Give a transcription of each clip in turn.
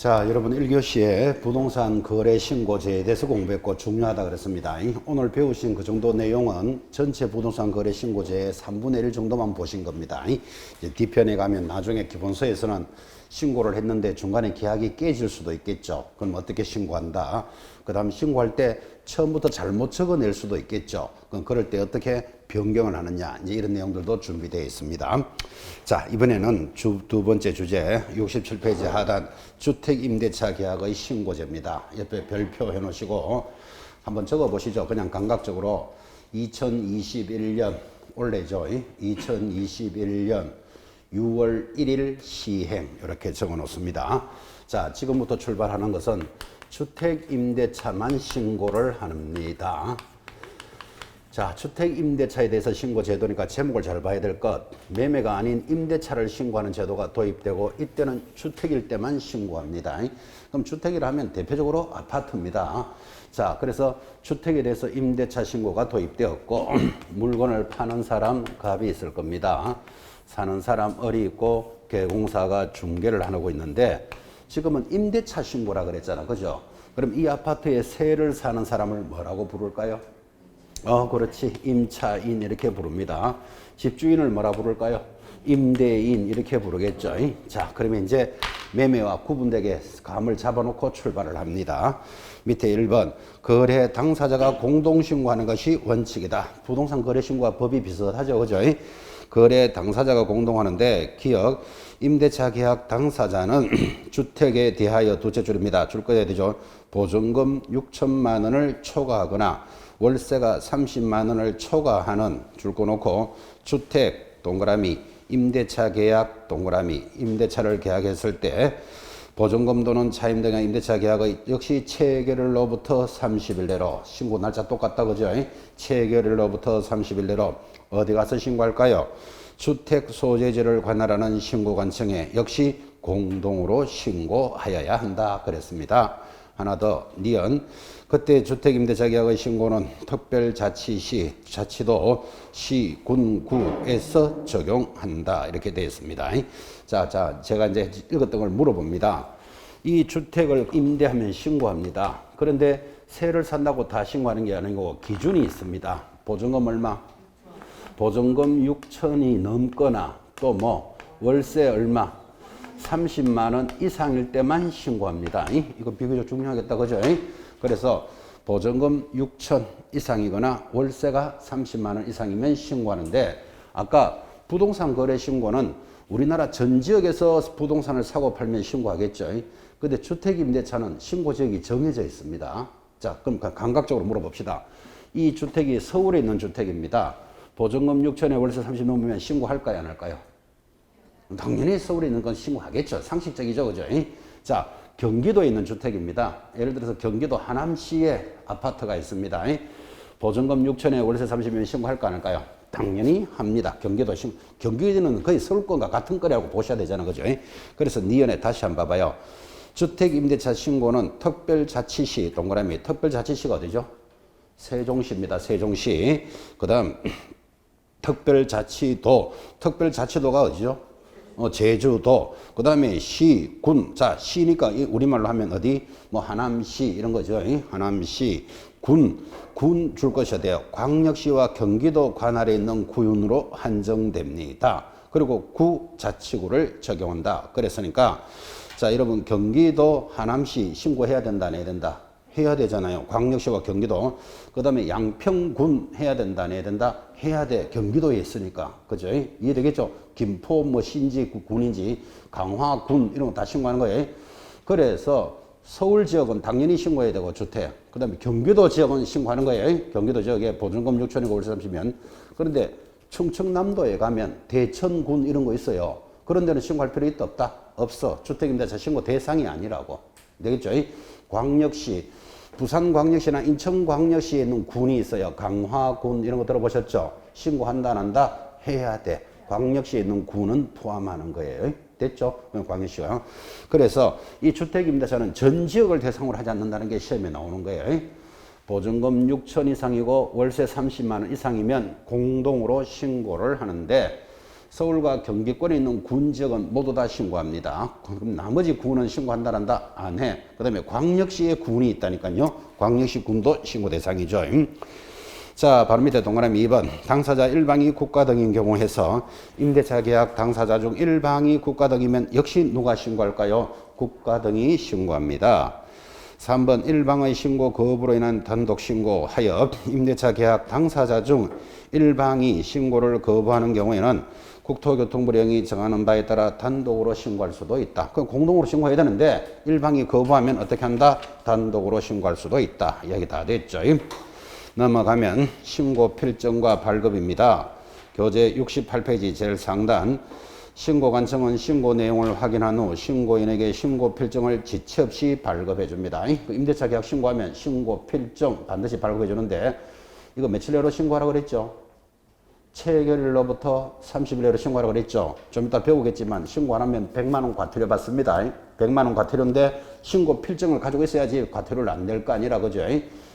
자, 여러분 1교시에 부동산 거래 신고제에 대해서 공부했고 중요하다 그랬습니다. 오늘 배우신 그 정도 내용은 전체 부동산 거래 신고제의 3분의 1 정도만 보신 겁니다. 이제 뒤편에 가면 나중에 기본서에서는 신고를 했는데 중간에 계약이 깨질 수도 있겠죠. 그럼 어떻게 신고한다. 그 다음 신고할 때 처음부터 잘못 적어낼 수도 있겠죠. 그럼 그럴 때 어떻게 변경을 하느냐, 이제 이런 내용들도 준비되어 있습니다. 자, 이번에는 두 번째 주제 67페이지 하단 주택임대차 계약의 신고제입니다. 옆에 별표 해 놓으시고 한번 적어 보시죠. 그냥 감각적으로 2021년 올해죠. 2021년 6월 1일 시행 이렇게 적어 놓습니다. 자, 지금부터 출발하는 것은 주택임대차만 신고를 합니다. 자, 주택임대차에 대해서 신고 제도니까 제목을 잘 봐야 될 것. 매매가 아닌 임대차를 신고하는 제도가 도입되고 이때는 주택일 때만 신고합니다. 그럼 주택이라 하면 대표적으로 아파트입니다. 자, 그래서 주택에 대해서 임대차 신고가 도입되었고 물건을 파는 사람 갑이 있을 겁니다. 사는 사람 을이 있고 개공사가 중개를 하고 있는데 지금은 임대차 신고라 그랬잖아. 그죠? 그럼 이 아파트에 세를 사는 사람을 뭐라고 부를까요? 그렇지. 임차인 이렇게 부릅니다. 집주인을 뭐라 부를까요? 임대인 이렇게 부르겠죠. 자, 그러면 이제 매매와 구분되게 감을 잡아놓고 출발을 합니다. 밑에 1번 거래 당사자가 공동신고하는 것이 원칙이다. 부동산 거래신고와 법이 비슷하죠. 그죠? 거래 당사자가 공동하는데 기억 임대차 계약 당사자는 주택에 대하여 둘째 줄입니다. 줄 거야 되죠. 보증금 6천만 원을 초과하거나 월세가 30만 원을 초과하는 줄 거 놓고 주택 동그라미 임대차 계약 동그라미 임대차를 계약했을 때 보증금 또는 차임 등의 임대차 계약의 역시 체결일로부터 30일 내로 신고 날짜 똑같다 그죠? 체결일로부터 30일 내로 어디 가서 신고할까요? 주택 소재지를 관할하는 신고관청에 역시 공동으로 신고하여야 한다 그랬습니다. 하나 더 니은 그때 주택임대차 계약의 신고는 특별자치시 자치도 시, 군, 구에서 적용한다 이렇게 되어 있습니다. 자, 제가 이제 읽었던 걸 물어봅니다. 이 주택을 임대하면 신고합니다. 그런데 세를 산다고 다 신고하는 게 아니고 기준이 있습니다. 보증금 얼마? 보증금 6천이 넘거나 또 뭐 월세 얼마? 30만 원 이상일 때만 신고합니다. 이거 비교적 중요하겠다. 그죠? 그래서 보증금 6천 이상이거나 월세가 30만 원 이상이면 신고하는데 아까 부동산 거래 신고는 우리나라 전 지역에서 부동산을 사고 팔면 신고하겠죠. 근데 주택임대차는 신고 지역이 정해져 있습니다. 자, 그럼 감각적으로 물어봅시다. 이 주택이 서울에 있는 주택입니다. 보증금 6천에 월세 30 넘으면 신고할까요? 안 할까요? 당연히 서울에 있는 건 신고하겠죠. 상식적이죠. 그죠? 자, 경기도에 있는 주택입니다. 예를 들어서 경기도 하남시에 아파트가 있습니다. 보증금 6천에 월세 30면 신고할까 안 할까요? 당연히 합니다. 경기도는 거의 서울권과 같은 거라고 보셔야 되잖아요. 그죠? 그래서 니은에 다시 한번 봐봐요. 주택임대차 신고는 특별자치시 동그라미 특별자치시가 어디죠? 세종시입니다. 세종시. 그 다음 특별자치도가 어디죠? 제주도. 그 다음에 시, 군. 자, 시니까 우리말로 하면 어디? 뭐 하남시 이런 거죠. 하남시, 군 줄 것이어야 돼요. 광역시와 경기도 관할에 있는 구윤으로 한정됩니다. 그리고 구자치구를 적용한다. 그랬으니까 자, 여러분 경기도 하남시 신고해야 된다, 안 해야 된다? 해야 되잖아요. 광역시와 경기도. 그 다음에 양평군 해야 된다, 안 해야 된다? 해야 돼. 경기도에 있으니까. 그죠? 이해되겠죠? 김포, 뭐, 신지, 군인지, 강화군, 이런 거 다 신고하는 거예요. 그래서 서울 지역은 당연히 신고해야 되고, 주택. 그 다음에 경기도 지역은 신고하는 거예요. 경기도 지역에 보증금 6천이고 월세 30면. 그런데 충청남도에 가면 대천군 이런 거 있어요. 그런 데는 신고할 필요 있다, 없다? 없어. 주택임대차 신고 대상이 아니라고. 되겠죠? 광역시, 부산광역시나 인천광역시에 있는 군이 있어요. 강화군 이런 거 들어보셨죠? 신고한다 안 한다? 해야 돼. 광역시에 있는 군은 포함하는 거예요. 됐죠? 광역시가. 그래서 이 주택임대차는 전 지역을 대상으로 하지 않는다는 게 시험에 나오는 거예요. 보증금 6천 이상이고 월세 30만 원 이상이면 공동으로 신고를 하는데 서울과 경기권에 있는 군 지역은 모두 다 신고합니다. 그럼 나머지 군은 신고한다 안 해. 그 다음에 광역시에 군이 있다니까요. 광역시 군도 신고 대상이죠. 자, 바로 밑에 동그라미 2번. 당사자 일방이 국가 등인 경우 해서 임대차 계약 당사자 중 일방이 국가 등이면 역시 누가 신고할까요? 국가 등이 신고합니다. 3번 일방의 신고 거부로 인한 단독 신고하여 임대차 계약 당사자 중 일방이 신고를 거부하는 경우에는 국토교통부령이 정하는 바에 따라 단독으로 신고할 수도 있다. 그럼 공동으로 신고해야 되는데 일방이 거부하면 어떻게 한다? 단독으로 신고할 수도 있다. 이야기 다 됐죠. 넘어가면 신고 필정과 발급입니다. 교재 68페이지 제일 상단. 신고관청은 신고 내용을 확인한 후 신고인에게 신고 필정을 지체 없이 발급해 줍니다. 임대차 계약 신고하면 신고 필정 반드시 발급해 주는데 이거 며칠 내로 신고하라고 그랬죠? 체결일로부터 30일 내로 신고하라고 그랬죠? 좀 이따 배우겠지만 신고 안 하면 100만 원 과태료 받습니다. 100만 원 과태료인데 신고 필정을 가지고 있어야지 과태료를 안 낼 거 아니라 그죠?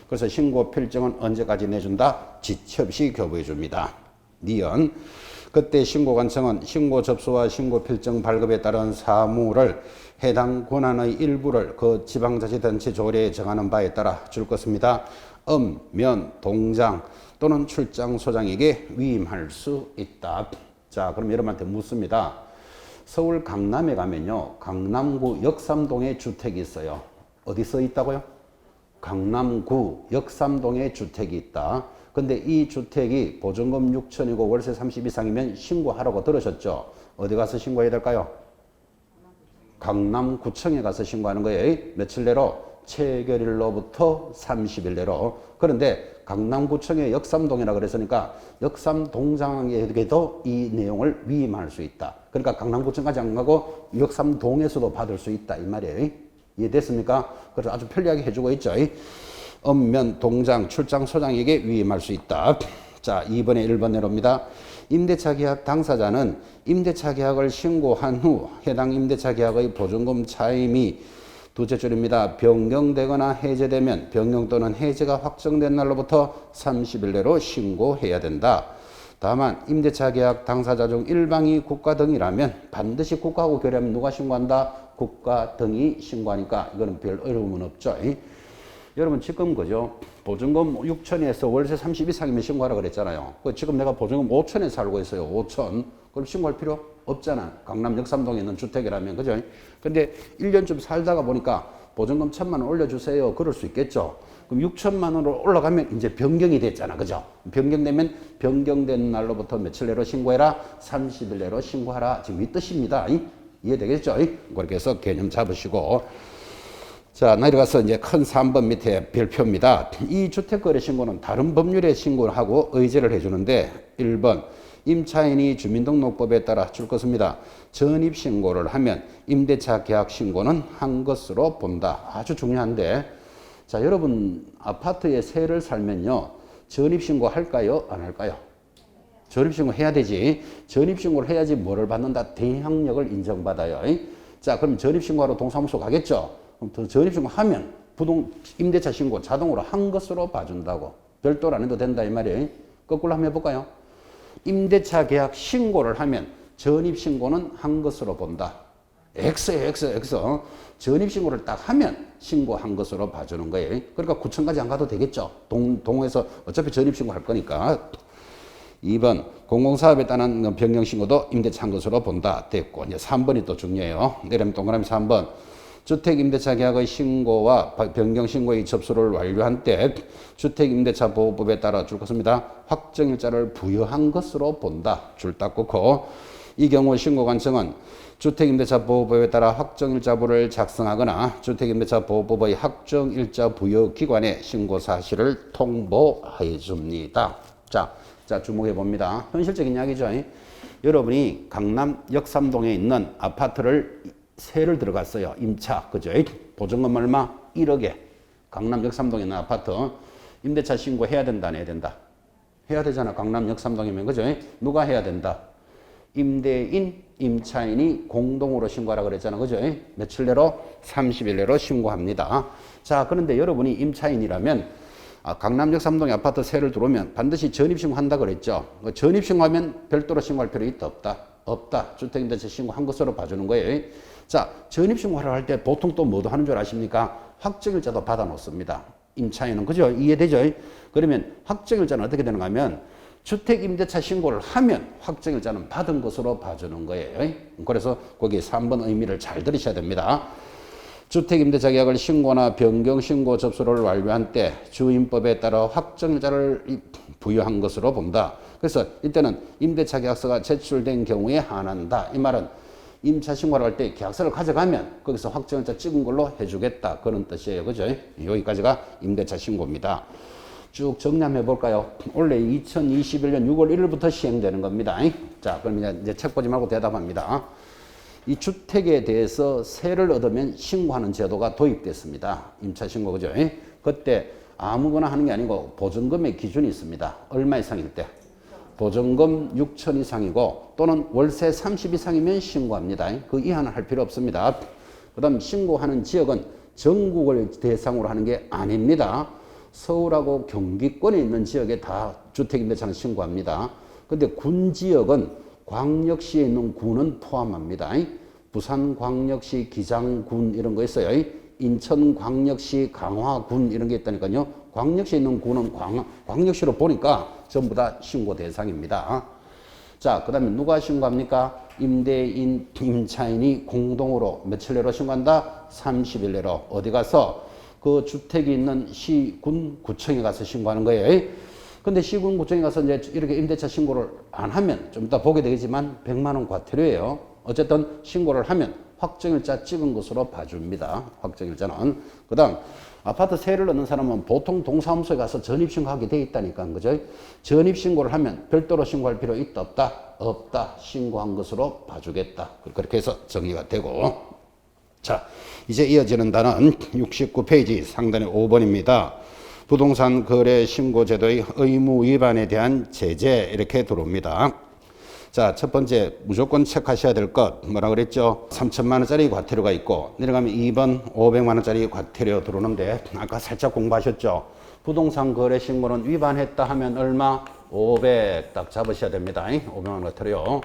그래서 신고 필정은 언제까지 내준다? 지체 없이 교부해 줍니다. 니은 그때 신고관청은 신고 접수와 신고 필정 발급에 따른 사무를 해당 권한의 일부를 그 지방자치단체 조례에 정하는 바에 따라 줄 것입니다. 면, 동장 또는 출장소장에게 위임할 수 있다. 자, 그럼 여러분한테 묻습니다. 서울 강남에 가면요. 강남구 역삼동에 주택이 있어요. 어디 써 있다고요? 강남구 역삼동에 주택이 있다. 근데 이 주택이 보증금 6천이고 월세 30 이상이면 신고하라고 들으셨죠? 어디 가서 신고해야 될까요? 강남구청에 가서 신고하는 거예요. 며칠 내로? 체결일로부터 30일 내로. 그런데 강남구청의 역삼동이라 그랬으니까 역삼동장에게도 이 내용을 위임할 수 있다. 그러니까 강남구청까지 안 가고 역삼동에서도 받을 수 있다 이 말이에요. 이해됐습니까? 그래서 아주 편리하게 해주고 있죠. 면, 동장, 출장, 소장에게 위임할 수 있다. 자, 2번에 1번 내로입니다. 임대차 계약 당사자는 임대차 계약을 신고한 후 해당 임대차 계약의 보증금 차임이 두째 줄입니다. 변경되거나 해제되면 변경 또는 해제가 확정된 날로부터 30일 내로 신고해야 된다. 다만 임대차 계약 당사자 중 일방이 국가 등이라면 반드시 국가하고 결의하면 누가 신고한다? 국가 등이 신고하니까 이거는 별 어려움은 없죠. 여러분 지금 그죠? 보증금 6천에서 월세 30 이상이면 신고하라 그랬잖아요. 지금 내가 보증금 5천에 살고 있어요. 5천. 그럼 신고할 필요 없잖아. 강남 역삼동에 있는 주택이라면 그죠? 근데 1년쯤 살다가 보니까 보증금 1,000만 원 올려주세요. 그럴 수 있겠죠. 그럼 6천만 원으로 올라가면 이제 변경이 됐잖아. 그죠? 변경되면 변경된 날로부터 며칠 내로 신고해라? 30일 내로 신고하라. 지금 이 뜻입니다. 이해되겠죠? 그렇게 해서 개념 잡으시고. 자, 내려가서 이제 큰 3번 밑에 별표입니다. 이 주택거래 신고는 다른 법률에 신고를 하고 의제를 해주는데 1번 임차인이 주민등록법에 따라 줄 것입니다. 전입신고를 하면 임대차 계약 신고는 한 것으로 본다. 아주 중요한데 자, 여러분 아파트에 세를 살면요. 전입신고 할까요? 안 할까요? 전입신고 해야 되지. 전입신고를 해야지 뭐를 받는다? 대항력을 인정받아요. 자, 그럼 전입신고하러 동사무소 가겠죠? 그럼 전입신고 하면 임대차 신고 자동으로 한 것으로 봐준다고. 별도로 안 해도 된다 이 말이에요. 거꾸로 한번 해볼까요? 임대차 계약 신고를 하면 전입신고는 한 것으로 본다. X예요, X. 전입신고를 딱 하면 신고한 것으로 봐주는 거예요. 그러니까 구청까지 안 가도 되겠죠. 동호에서 어차피 전입신고 할 거니까. 2번 공공사업에 따른 변경신고도 임대차 한 것으로 본다. 됐고 이제 3번이 또 중요해요. 내려면 동그라미 3번. 주택임대차 계약의 신고와 변경신고의 접수를 완료한 때 주택임대차보호법에 따라 줄 것입니다. 확정일자를 부여한 것으로 본다. 줄 딱 긋고 이 경우 신고관청은 주택임대차보호법에 따라 확정일자부를 작성하거나 주택임대차보호법의 확정일자 부여 기관에 신고사실을 통보해 줍니다. 자, 주목해 봅니다. 현실적인 이야기죠. 여러분이 강남 역삼동에 있는 아파트를 세를 들어갔어요. 임차. 그죠? 보증금 얼마? 1억에. 강남 역삼동에 있는 아파트. 임대차 신고 해야 된다, 안 해야 된다? 해야 되잖아. 강남 역삼동이면. 그죠? 누가 해야 된다? 임대인, 임차인이 공동으로 신고하라 그랬잖아. 그죠? 며칠 내로? 30일 내로 신고합니다. 자, 그런데 여러분이 임차인이라면 강남 역삼동에 아파트 세를 들어오면 반드시 전입신고 한다 그랬죠. 전입신고하면 별도로 신고할 필요 있다, 없다? 없다. 주택임대차 신고한 것으로 봐주는 거예요. 자, 전입신고를 할 때 보통 또 뭐도 하는 줄 아십니까? 확정일자도 받아 놓습니다. 임차인은. 그죠? 이해되죠? 그러면 확정일자는 어떻게 되는가 하면 주택임대차 신고를 하면 확정일자는 받은 것으로 봐주는 거예요. 그래서 거기 3번 의미를 잘 들으셔야 됩니다. 주택임대차 계약을 신고나 변경신고 접수를 완료한 때 주임법에 따라 확정일자를 부여한 것으로 본다. 그래서 이때는 임대차 계약서가 제출된 경우에 한한다. 이 말은 임차신고를 할 때 계약서를 가져가면 거기서 확정일자 찍은 걸로 해주겠다. 그런 뜻이에요. 그죠? 여기까지가 임대차 신고입니다. 쭉 정리해 볼까요? 원래 2021년 6월 1일부터 시행되는 겁니다. 자, 그럼 이제 책 보지 말고 대답합니다. 이 주택에 대해서 세를 얻으면 신고하는 제도가 도입됐습니다. 임차신고, 그죠? 그때 아무거나 하는 게 아니고 보증금의 기준이 있습니다. 얼마 이상일 때? 보증금 6천 이상이고 또는 월세 30 이상이면 신고합니다. 그 이하는 할 필요 없습니다. 그 다음 신고하는 지역은 전국을 대상으로 하는 게 아닙니다. 서울하고 경기권에 있는 지역에 다 주택임대차는 신고합니다. 근데 군 지역은 광역시에 있는 군은 포함합니다. 부산광역시 기장군 이런 거 있어요. 인천광역시 강화군 이런 게 있다니까요. 광역시에 있는 군은 광역시로 보니까 전부 다 신고 대상입니다. 자, 그 다음에 누가 신고합니까? 임대인, 임차인이 공동으로 며칠 내로 신고한다? 30일 내로. 어디 가서? 그 주택이 있는 시, 군, 구청에 가서 신고하는 거예요. 근데 시군, 구청에 가서 이제 이렇게 임대차 신고를 안 하면 좀 이따 보게 되겠지만 100만 원 과태료예요. 어쨌든 신고를 하면 확정일자 찍은 것으로 봐줍니다. 확정일자는. 그 다음 아파트 세를 넣는 사람은 보통 동사무소에 가서 전입신고하게 돼 있다니까. 그죠? 전입신고를 하면 별도로 신고할 필요 있다 없다? 없다. 신고한 것으로 봐주겠다. 그렇게 해서 정리가 되고. 자, 이제 이어지는 단은 69페이지 상단의 5번입니다. 부동산 거래 신고 제도의 의무 위반에 대한 제재 이렇게 들어옵니다. 자, 첫 번째 무조건 체크하셔야 될 것 뭐라 그랬죠? 3천만 원짜리 과태료가 있고 내려가면 2번 500만 원짜리 과태료 들어오는데 아까 살짝 공부하셨죠? 부동산 거래 신고는 위반했다 하면 얼마? 500 딱 잡으셔야 됩니다. 500만 원 과태료.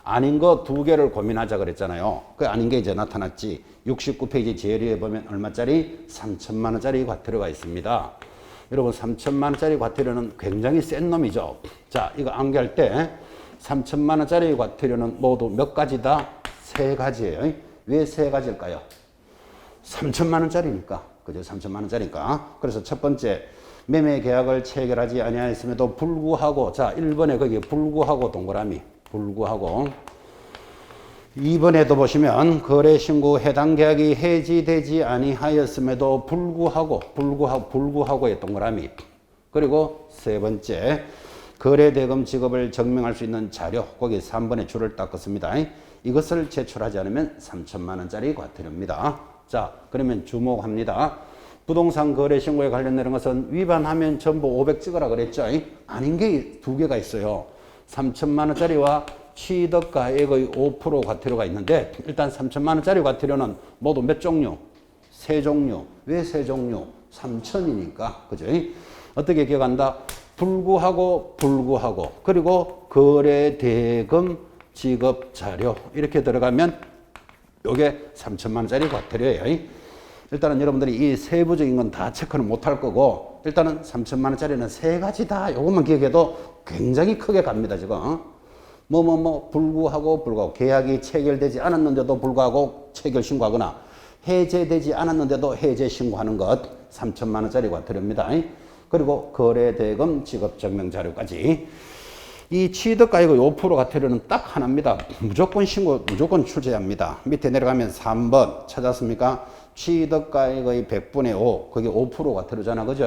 아닌 거 두 개를 고민하자 그랬잖아요. 그 아닌 게 이제 나타났지. 69페이지 제일 위에 보면 얼마짜리? 3천만 원짜리 과태료가 있습니다. 여러분 3천만 원짜리 과태료는 굉장히 센 놈이죠. 자, 이거 암기할 때 3천만 원짜리 과태료는 모두 몇 가지다? 세 가지예요. 왜 세 가지일까요? 3천만 원짜리니까. 그죠? 3천만 원짜리니까. 그래서 첫 번째 매매 계약을 체결하지 아니하였음에도 불구하고 자, 1번에 거기 불구하고 동그라미 불구하고 2번에도 보시면 거래 신고 해당 계약이 해지되지 아니하였음에도 불구하고의 동그라미. 그리고 세 번째 거래 대금 지급을 증명할 수 있는 자료. 거기 3번에 줄을 딱 긋습니다. 이것을 제출하지 않으면 3천만 원짜리 과태료입니다. 자, 그러면 주목합니다. 부동산 거래 신고에 관련되는 것은 위반하면 전부 500 찍으라 그랬죠. 아닌 게 두 개가 있어요. 3천만 원짜리와 취득가액의 5% 과태료가 있는데 일단 3천만 원짜리 과태료는 모두 몇 종류? 세 종류. 왜 세 종류? 3천이니까. 그죠? 어떻게 기억한다? 불구하고 그리고 거래 대금 지급 자료 이렇게 들어가면 요게 3천만 원짜리 과태료예요. 일단은 여러분들이 이 세부적인 건 다 체크는 못할 거고 일단은 3천만 원짜리는 세 가지다. 요것만 기억해도 굉장히 크게 갑니다. 지금 불구하고 계약이 체결되지 않았는데도 불구하고 체결 신고하거나 해제되지 않았는데도 해제 신고하는 것 3천만 원짜리 과태료입니다. 그리고 거래대금 지급증명 자료까지. 이 취득가액의 5% 과태료는 딱 하나입니다. 무조건 신고, 무조건 출제합니다. 밑에 내려가면 3번 찾았습니까? 취득가액의 100분의 5, 그게 5% 과태료잖아. 그죠?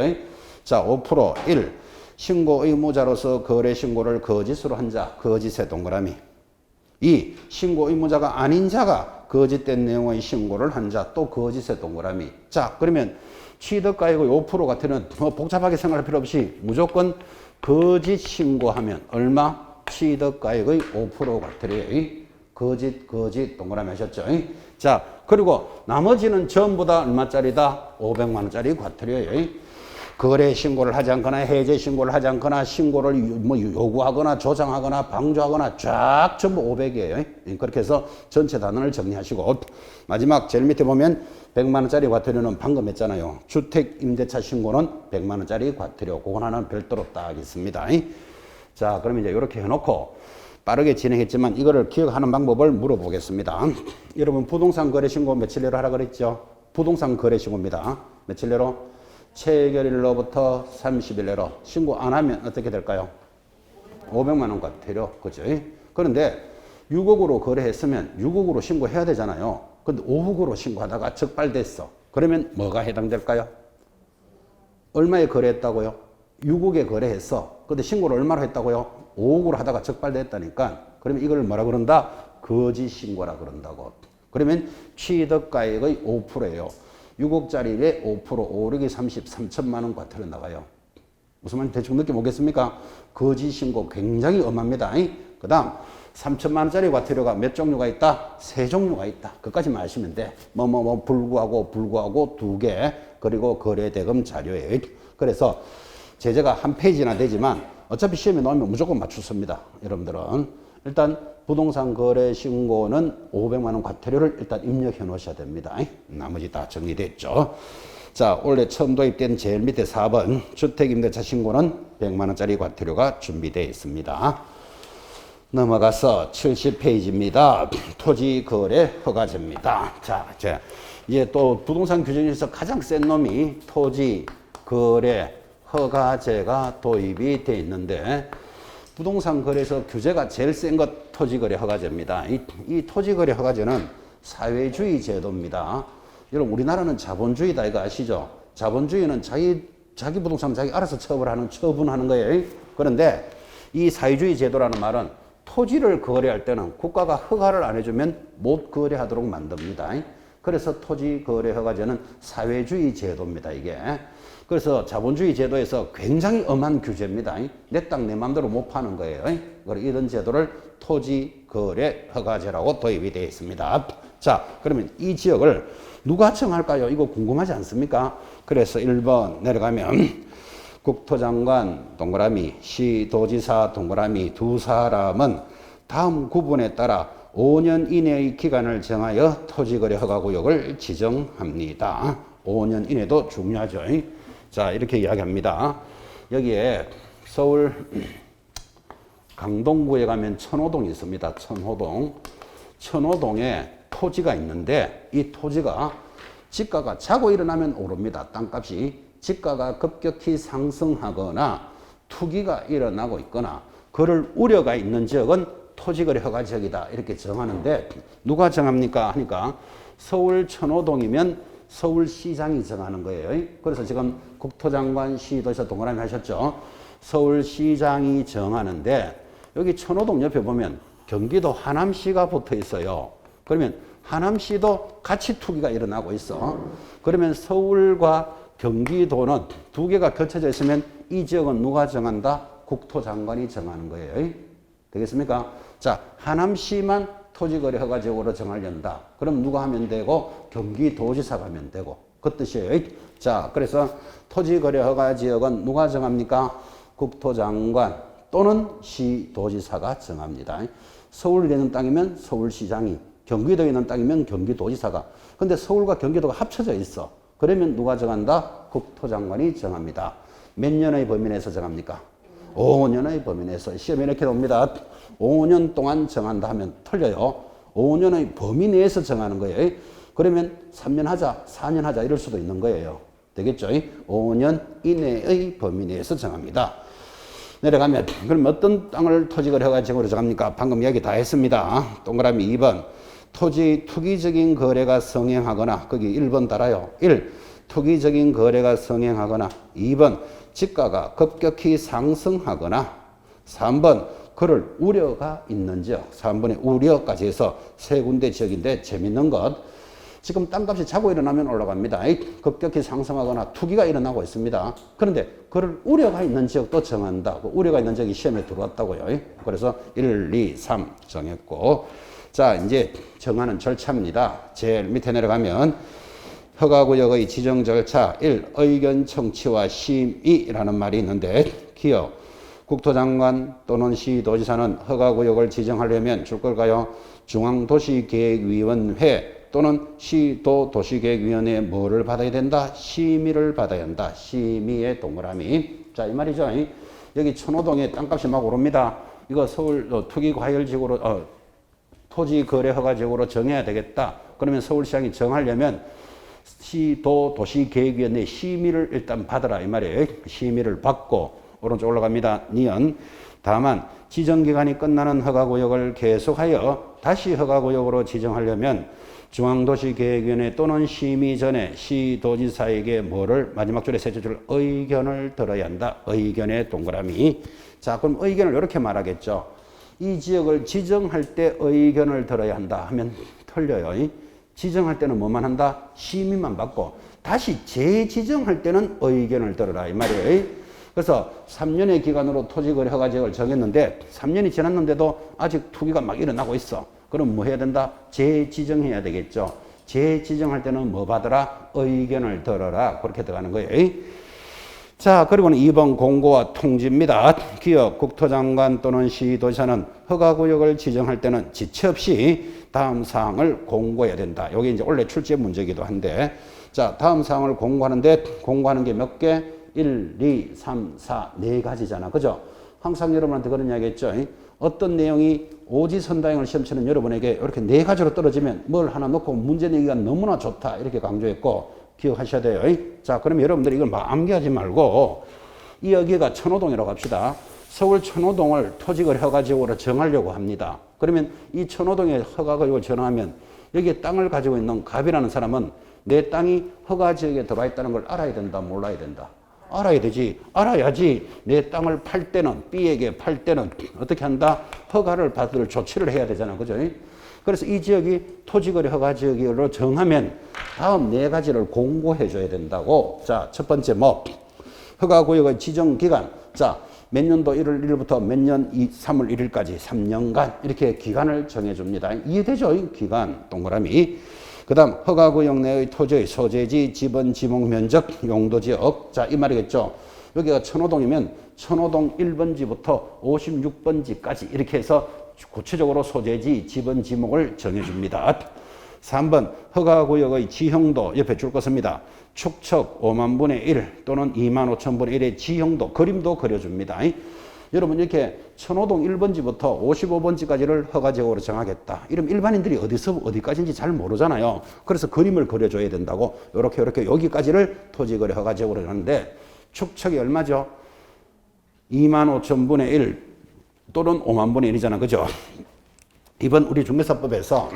자, 5% 1. 신고 의무자로서 거래 신고를 거짓으로 한 자, 거짓의 동그라미. 2. 신고 의무자가 아닌 자가 거짓된 내용의 신고를 한 자, 또 거짓의 동그라미. 자, 그러면 취득가액의 5% 과태료는 복잡하게 생각할 필요 없이 무조건 거짓 신고하면 얼마? 취득가액의 5% 과태료예요. 거짓 동그라미 하셨죠? 자, 그리고 나머지는 전부 다 얼마짜리다? 500만 원짜리 과태료예요. 거래 신고를 하지 않거나 해제 신고를 하지 않거나 신고를 뭐 요구하거나 조장하거나 방조하거나 쫙 전부 500이에요. 그렇게 해서 전체 단원을 정리하시고 마지막 제일 밑에 보면 100만 원짜리 과태료는 방금 했잖아요. 주택 임대차 신고는 100만 원짜리 과태료. 그건 하나는 별도로 딱 있습니다. 자, 그럼 이제 이렇게 해놓고 빠르게 진행했지만 이거를 기억하는 방법을 물어보겠습니다. 여러분 부동산 거래 신고 며칠 내로 하라 그랬죠? 부동산 거래 신고입니다. 며칠 내로? 체결일로부터 30일 내로 신고 안 하면 어떻게 될까요? 500만 원 과태료. 그죠? 그런데 6억으로 거래했으면 6억으로 신고해야 되잖아요. 근데 5억으로 신고하다가 적발됐어. 그러면 뭐가 해당될까요? 얼마에 거래했다고요? 6억에 거래했어. 근데 신고를 얼마로 했다고요? 5억으로 하다가 적발됐다니까. 그러면 이걸 뭐라 그런다? 거짓 신고라 그런다고. 그러면 취득가액의 5%예요. 6억짜리에 5%, 5력이 33천만 원 과태료 나가요. 무슨 말인지 대충 느낌 오겠습니까? 거짓 신고 굉장히 엄합니다. 그 다음 3천만 원짜리 과태료가 몇 종류가 있다? 3종류가 있다. 그까지만 아시면 돼. 불구하고 2개, 그리고 거래대금 자료에. 그래서 제재가 한 페이지나 되지만 어차피 시험에 나오면 무조건 맞추습니다. 여러분들은 일단 부동산 거래 신고는 500만 원 과태료를 일단 입력해 놓으셔야 됩니다. 나머지 다 정리됐죠. 자, 원래 처음 도입된 제일 밑에 4번 주택임대차 신고는 100만 원짜리 과태료가 준비되어 있습니다. 넘어가서 70페이지입니다. 토지거래 허가제입니다. 자, 이제 또 부동산 규정 중에서 가장 센 놈이 토지거래 허가제가 도입이 되어 있는데 부동산 거래에서 규제가 제일 센 것 토지거래 허가제입니다. 이 토지거래 허가제는 사회주의 제도입니다. 여러분 우리나라는 자본주의다 이거 아시죠? 자본주의는 자기 부동산 자기 알아서 처분하는 거예요. 그런데 이 사회주의 제도라는 말은 토지를 거래할 때는 국가가 허가를 안 해주면 못 거래하도록 만듭니다. 그래서 토지거래 허가제는 사회주의 제도입니다. 이게. 그래서 자본주의 제도에서 굉장히 엄한 규제입니다. 내 땅 내 마음대로 못 파는 거예요. 이런 제도를 토지거래 허가제라고 도입이 되어 있습니다. 자, 그러면 이 지역을 누가 정할까요? 이거 궁금하지 않습니까? 그래서 1번 내려가면 국토장관 동그라미, 시도지사 동그라미 두 사람은 다음 구분에 따라 5년 이내의 기간을 정하여 토지거래 허가구역을 지정합니다. 5년 이내도 중요하죠. 자, 이렇게 이야기합니다. 여기에 서울 강동구에 가면 천호동이 있습니다. 천호동에 토지가 있는데 이 토지가 지가가 자고 일어나면 오릅니다. 땅값이. 지가가 급격히 상승하거나 투기가 일어나고 있거나 그럴 우려가 있는 지역은 토지거래 허가 지역이다. 이렇게 정하는데 누가 정합니까? 하니까 서울 천호동이면 서울시장이 정하는 거예요. 그래서 지금 국토장관 시도에서 동그라미 하셨죠. 서울시장이 정하는데 여기 천호동 옆에 보면 경기도 하남시가 붙어 있어요. 그러면 하남시도 같이 투기가 일어나고 있어. 그러면 서울과 경기도는 두 개가 겹쳐져 있으면 이 지역은 누가 정한다? 국토장관이 정하는 거예요. 되겠습니까? 자, 하남시만 토지거래 허가 지역으로 정하려다. 그럼 누가 하면 되고 경기도지사가 하면 되고 그 뜻이에요. 자, 그래서 토지거래 허가 지역은 누가 정합니까? 국토장관 또는 시도지사가 정합니다. 서울에 있는 땅이면 서울시장이, 경기도에 있는 땅이면 경기도지사가. 근데 서울과 경기도가 합쳐져 있어. 그러면 누가 정한다? 국토장관이 정합니다. 몇 년의 범위 내에서 정합니까? 5년의 범위 내에서. 시험에 이렇게 옵니다. 5년 동안 정한다 하면 틀려요. 5년의 범위 내에서 정하는 거예요. 그러면 3년 하자, 4년 하자 이럴 수도 있는 거예요. 되겠죠? 5년 이내의 범위 내에서 정합니다. 내려가면 그럼 어떤 땅을 토지거래 허가지역으로 정합니까? 방금 이야기 다 했습니다. 동그라미 2번. 토지 투기적인 거래가 성행하거나 거기 1번 따라요. 1. 투기적인 거래가 성행하거나 2번. 지가가 급격히 상승하거나 3번. 그럴 우려가 있는 지역. 3번에 우려까지 해서 세 군데 지역인데 재밌는 것. 지금 땅값이 자고 일어나면 올라갑니다. 급격히 상승하거나 투기가 일어나고 있습니다. 그런데 그럴 우려가 있는 지역도 정한다. 그 우려가 있는 지역이 시험에 들어왔다고요. 그래서 1, 2, 3 정했고. 자, 이제 정하는 절차입니다. 제일 밑에 내려가면 허가구역의 지정 절차 1. 의견 청취와 심의라는 말이 있는데 기어 국토장관 또는 시도지사는 허가구역을 지정하려면 줄 걸까요? 중앙도시계획위원회 또는 시도도시계획위원회에 뭐를 받아야 된다? 심의를 받아야 한다. 심의의 동그라미. 자, 이 말이죠. 여기 천호동에 땅값이 막 오릅니다. 이거 서울 투기과열지구로 토지거래허가지구로 정해야 되겠다. 그러면 서울시장이 정하려면 시도도시계획위원회 심의를 일단 받으라 이 말이에요. 심의를 받고 오른쪽 올라갑니다. 니은 다만 지정기간이 끝나는 허가구역을 계속하여 다시 허가구역으로 지정하려면 중앙도시계획위원회 또는 심의 전에 시도지사에게 뭐를 마지막 줄에 셋째 줄 의견을 들어야 한다. 의견의 동그라미. 자, 그럼 의견을 이렇게 말하겠죠. 이 지역을 지정할 때 의견을 들어야 한다 하면 틀려요. 지정할 때는 뭐만 한다? 심의만 받고 다시 재지정할 때는 의견을 들어라 이 말이에요. 그래서 3년의 기간으로 토지거래 허가지역을 정했는데 3년이 지났는데도 아직 투기가 막 일어나고 있어. 그럼 뭐 해야 된다? 재지정해야 되겠죠. 재지정할 때는 뭐 받으라? 의견을 들어라. 그렇게 들어가는 거예요. 자, 그리고는 2번 공고와 통지입니다. 기업, 국토장관 또는 시도지사는 허가구역을 지정할 때는 지체 없이 다음 사항을 공고해야 된다. 여기 이제 원래 출제 문제이기도 한데, 자, 다음 사항을 공고하는데, 공고하는 게 몇 개? 1, 2, 3, 4, 네 가지잖아. 그죠? 항상 여러분한테 그런 이야기 했죠. 어떤 내용이 오지선다형을 시험 치는 여러분에게 이렇게 네 가지로 떨어지면 뭘 하나 놓고 문제 내기가 너무나 좋다. 이렇게 강조했고, 기억하셔야 돼요. 자, 그러면 여러분들이 이걸 막 암기하지 말고, 이 여기가 천호동이라고 합시다. 서울 천호동을 토지거래 허가지역으로 정하려고 합니다. 그러면 이 천호동에 허가구역을 정하면 여기에 땅을 가지고 있는 갑이라는 사람은 내 땅이 허가지역에 들어와 있다는 걸 알아야 된다, 몰라야 된다? 알아야 되지. 알아야지 내 땅을 팔 때는, B에게 팔 때는 어떻게 한다? 허가를 받을 조치를 해야 되잖아. 그죠? 그래서 이 지역이 토지거래 허가지역으로 정하면 다음 네 가지를 공고해 줘야 된다고. 자, 첫 번째 뭐? 허가구역의 지정기간. 자, 몇 년도 1월 1일부터 몇 년 3월 1일까지 3년간 이렇게 기간을 정해줍니다. 이해되죠? 이 기간 동그라미. 그 다음 허가구역 내의 토지의 소재지, 지번, 지목, 면적, 용도지역. 자, 이 말이겠죠. 여기가 천호동이면 천호동 1번지부터 56번지까지 이렇게 해서 구체적으로 소재지, 지번, 지목을 정해줍니다. 3번 허가구역의 지형도 옆에 줄 것입니다. 축척 5만 분의 1 또는 2만 5천 분의 1의 지형도, 그림도 그려줍니다. 여러분 이렇게 천호동 1번지부터 55번지까지를 허가지역으로 정하겠다. 이러면 일반인들이 어디서 어디까지인지 잘 모르잖아요. 그래서 그림을 그려줘야 된다고. 이렇게 여기까지를 토지거래 허가지역으로 하는데 축척이 얼마죠? 2만 5천 분의 1 또는 5만 분의 1이잖아. 그죠? 이번 우리 중개사법에서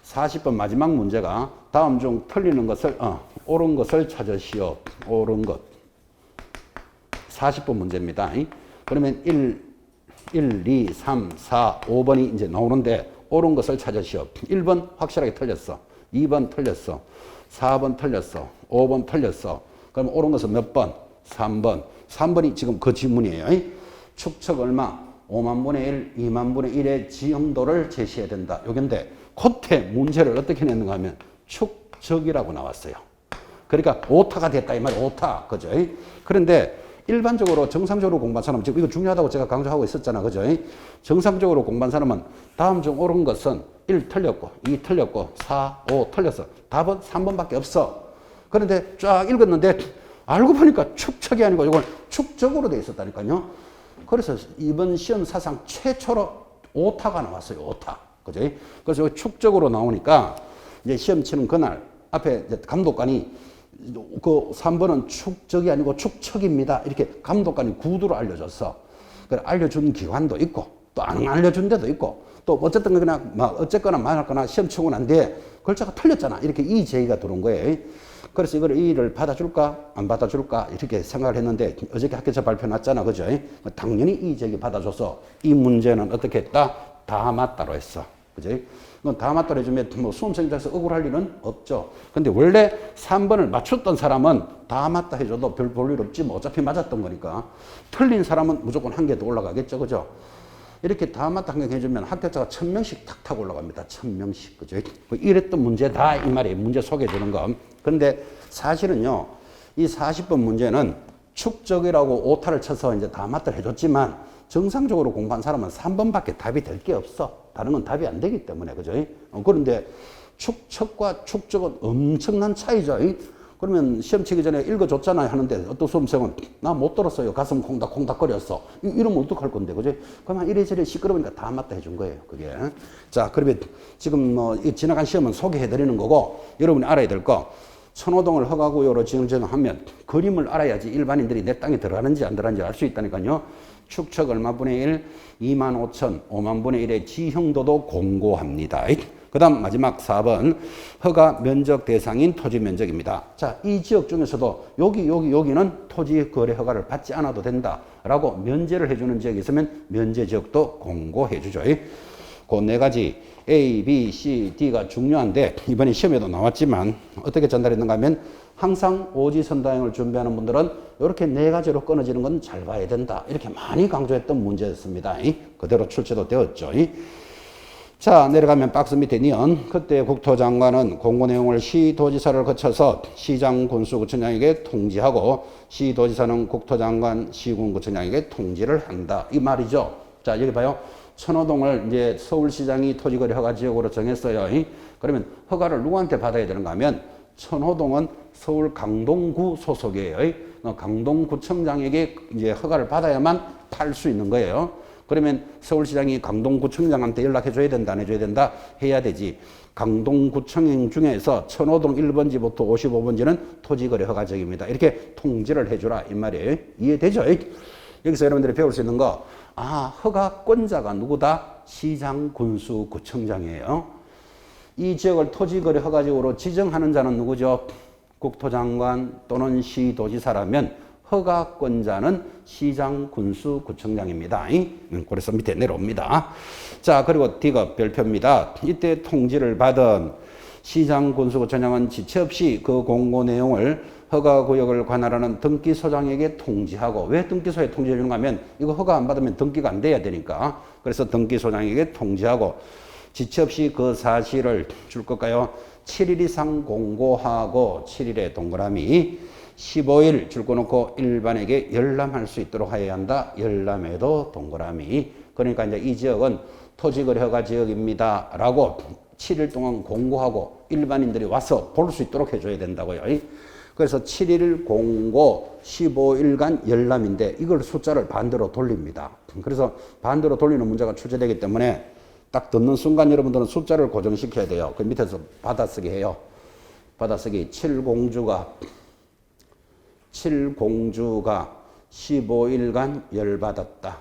40번 마지막 문제가 다음 중 틀리는 것을 옳은 것을 찾으시오. 옳은 것. 40번 문제입니다. 그러면 1, 2, 3, 4, 5번이 이제 나오는데 옳은 것을 찾으시오. 1번 확실하게 틀렸어. 2번 틀렸어. 4번 틀렸어. 5번 틀렸어. 그럼 옳은 것은 몇 번? 3번. 3번이 지금 그 질문이에요. 축척 얼마? 5만 분의 1, 2만 분의 1의 지형도를 제시해야 된다. 여긴데 겉에 문제를 어떻게 냈는가 하면 축척이라고 나왔어요. 그러니까 오타가 됐다 이 말이에요. 오타. 그죠? 그런데 일반적으로 정상적으로 공부한 사람은 지금 이거 중요하다고 제가 강조하고 있었잖아. 그죠? 정상적으로 공부한 사람은 다음 중 옳은 것은 1 틀렸고 2 틀렸고 4, 5 틀렸어. 답은 3번밖에 없어. 그런데 쫙 읽었는데 알고 보니까 축척이 아니고 이건 축적으로 돼 있었다니까요. 그래서 이번 시험 사상 최초로 오타가 나왔어요. 오타. 그죠? 그래서 축적으로 나오니까 이제 시험 치는 그날 앞에 이제 감독관이 그 3번은 축적이 아니고 축척입니다. 이렇게 감독관이 구두로 알려줬어. 그래 알려준 기관도 있고 또 안 알려준 데도 있고 또 어쨌든 그냥 막 어쨌거나 말았거나 시험 치고 난 뒤에 글자가 틀렸잖아. 이렇게 이 제의가 들어온 거예요. 그래서 이걸 이의를 받아줄까 안 받아줄까 이렇게 생각을 했는데 어저께 학교에서 발표 났잖아. 그죠? 당연히 이 제기 받아줘서 이 문제는 어떻게 했다? 다 맞다로 했어. 그죠? 이건 다 맞다로 해주면 뭐 수험생 입장에서 억울할 일은 없죠. 근데 원래 3번을 맞췄던 사람은 다 맞다 해줘도 별 볼 일 없지 뭐 어차피 맞았던 거니까. 틀린 사람은 무조건 한 개 더 올라가겠죠. 그죠? 이렇게 다음마다 환경해주면 합격자가 1000명씩 탁탁 올라갑니다. 1000명씩. 그죠? 이랬던 문제다. 이 말이에요. 문제 소개해주는 거. 근데 사실은요, 이 40번 문제는 축적이라고 오타를 쳐서 이제 다음마다 해줬지만 정상적으로 공부한 사람은 3번밖에 답이 될 게 없어. 다른 건 답이 안 되기 때문에. 그죠? 그런데 축척과 축적은 엄청난 차이죠. 그러면 시험 치기 전에 읽어줬잖아요 하는데 어떤 수험생은 나 못 들었어요. 가슴 콩닥콩닥거렸어. 이러면 어떡할 건데, 그죠? 그러면 이래저래 시끄러우니까 다 맞다 해준 거예요, 그게. 자, 그러면 지금 뭐 지나간 시험은 소개해드리는 거고 여러분이 알아야 될 거. 선호동을 허가구역으로 지정하면 그림을 알아야지 일반인들이 내 땅에 들어가는지 안 들어가는지 알 수 있다니까요. 축척 얼마분의 1, 2만 5천, 5만 분의 1의 지형도도 공고합니다. 그 다음 마지막 4번 허가 면적 대상인 토지 면적입니다. 자, 이 지역 중에서도 여기는 토지 거래 허가를 받지 않아도 된다라고 면제를 해주는 지역이 있으면 면제 지역도 공고해 주죠. 그 네 가지 A, B, C, D가 중요한데 이번에 시험에도 나왔지만 어떻게 전달했는가 하면 항상 오지선다형을 준비하는 분들은 이렇게 네 가지로 끊어지는 건 잘 봐야 된다. 이렇게 많이 강조했던 문제였습니다. 그대로 출제도 되었죠. 자, 내려가면 박스 밑에 니은. 그때 국토장관은 공고 내용을 시도지사를 거쳐서 시장, 군수, 구청장에게 통지하고 시도지사는 국토장관, 시군, 구청장에게 통지를 한다. 이 말이죠. 자, 여기 봐요. 천호동을 이제 서울시장이 토지거래 허가 지역으로 정했어요. 그러면 허가를 누구한테 받아야 되는가 하면 천호동은 서울 강동구 소속이에요. 강동구청장에게 이제 허가를 받아야만 팔 수 있는 거예요. 그러면 서울시장이 강동구청장한테 연락해줘야 된다, 안 해줘야 된다? 해야 되지. 강동구청 중에서 천호동 1번지부터 55번지는 토지거래 허가지역입니다. 이렇게 통지를 해주라 이 말이에요. 이해되죠? 여기서 여러분들이 배울 수 있는 거, 허가권자가 누구다? 시장, 군수, 구청장이에요. 이 지역을 토지거래 허가지역으로 지정하는 자는 누구죠? 국토장관 또는 시도지사라면 허가권자는 시장, 군수, 구청장입니다. 그래서 밑에 내려옵니다. 자, 그리고 D가 별표입니다. 이때 통지를 받은 시장, 군수, 구청장은 지체 없이 그 공고 내용을 허가구역을 관할하는 등기소장에게 통지하고, 왜 등기소에 통지해 주는가 하면 이거 허가 안 받으면 등기가 안 돼야 되니까. 그래서 등기소장에게 통지하고 지체 없이 그 사실을 줄 걸까요? 7일 이상 공고하고 7일에 동그라미 15일 줄 거놓고 일반에게 열람할 수 있도록 하여야 한다. 열람에도 동그라미. 그러니까 이제 이 지역은 토지거래 허가 지역입니다. 라고 7일 동안 공고하고 일반인들이 와서 볼 수 있도록 해줘야 된다고요. 그래서 7일 공고 15일간 열람인데 이걸 숫자를 반대로 돌립니다. 그래서 반대로 돌리는 문제가 출제되기 때문에 딱 듣는 순간 여러분들은 숫자를 고정시켜야 돼요. 그 밑에서 받아쓰기 해요. 받아쓰기 7공주가 15일간 열받았다.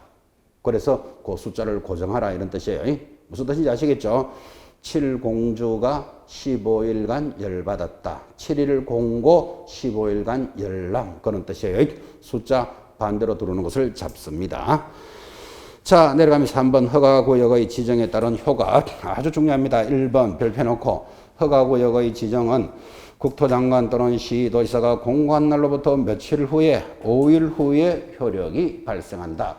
그래서 그 숫자를 고정하라 이런 뜻이에요. 무슨 뜻인지 아시겠죠? 7공주가 15일간 열받았다. 7일 공고 15일간 열람. 그런 뜻이에요. 숫자 반대로 들어오는 것을 잡습니다. 자, 내려가면서 한번 허가구역의 지정에 따른 효과. 아주 중요합니다. 1번 별표 놓고 허가구역의 지정은 국토장관 또는 시도지사가 공고한 날로부터 며칠 후에 5일 후에 효력이 발생한다.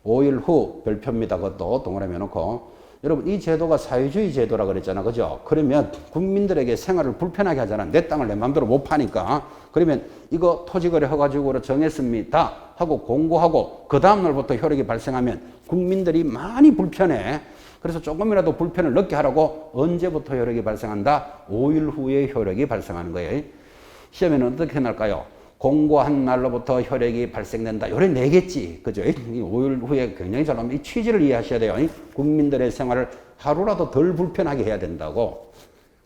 5일 후 별표입니다. 그것도 동그라미 해놓고. 여러분, 이 제도가 사회주의 제도라 그랬잖아. 그죠? 그러면 국민들에게 생활을 불편하게 하잖아. 내 땅을 내 마음대로 못 파니까. 그러면 이거 토지거래 허가지역으로 정했습니다 하고 공고하고 그 다음 날부터 효력이 발생하면 국민들이 많이 불편해. 그래서 조금이라도 불편을 넣게 하라고 언제부터 효력이 발생한다? 5일 후에 효력이 발생하는 거예요. 시험에는 어떻게 날까요? 공고한 날로부터 효력이 발생된다. 요래 내겠지. 그죠? 5일 후에 굉장히 잘 나오면 이 취지를 이해하셔야 돼요. 국민들의 생활을 하루라도 덜 불편하게 해야 된다고.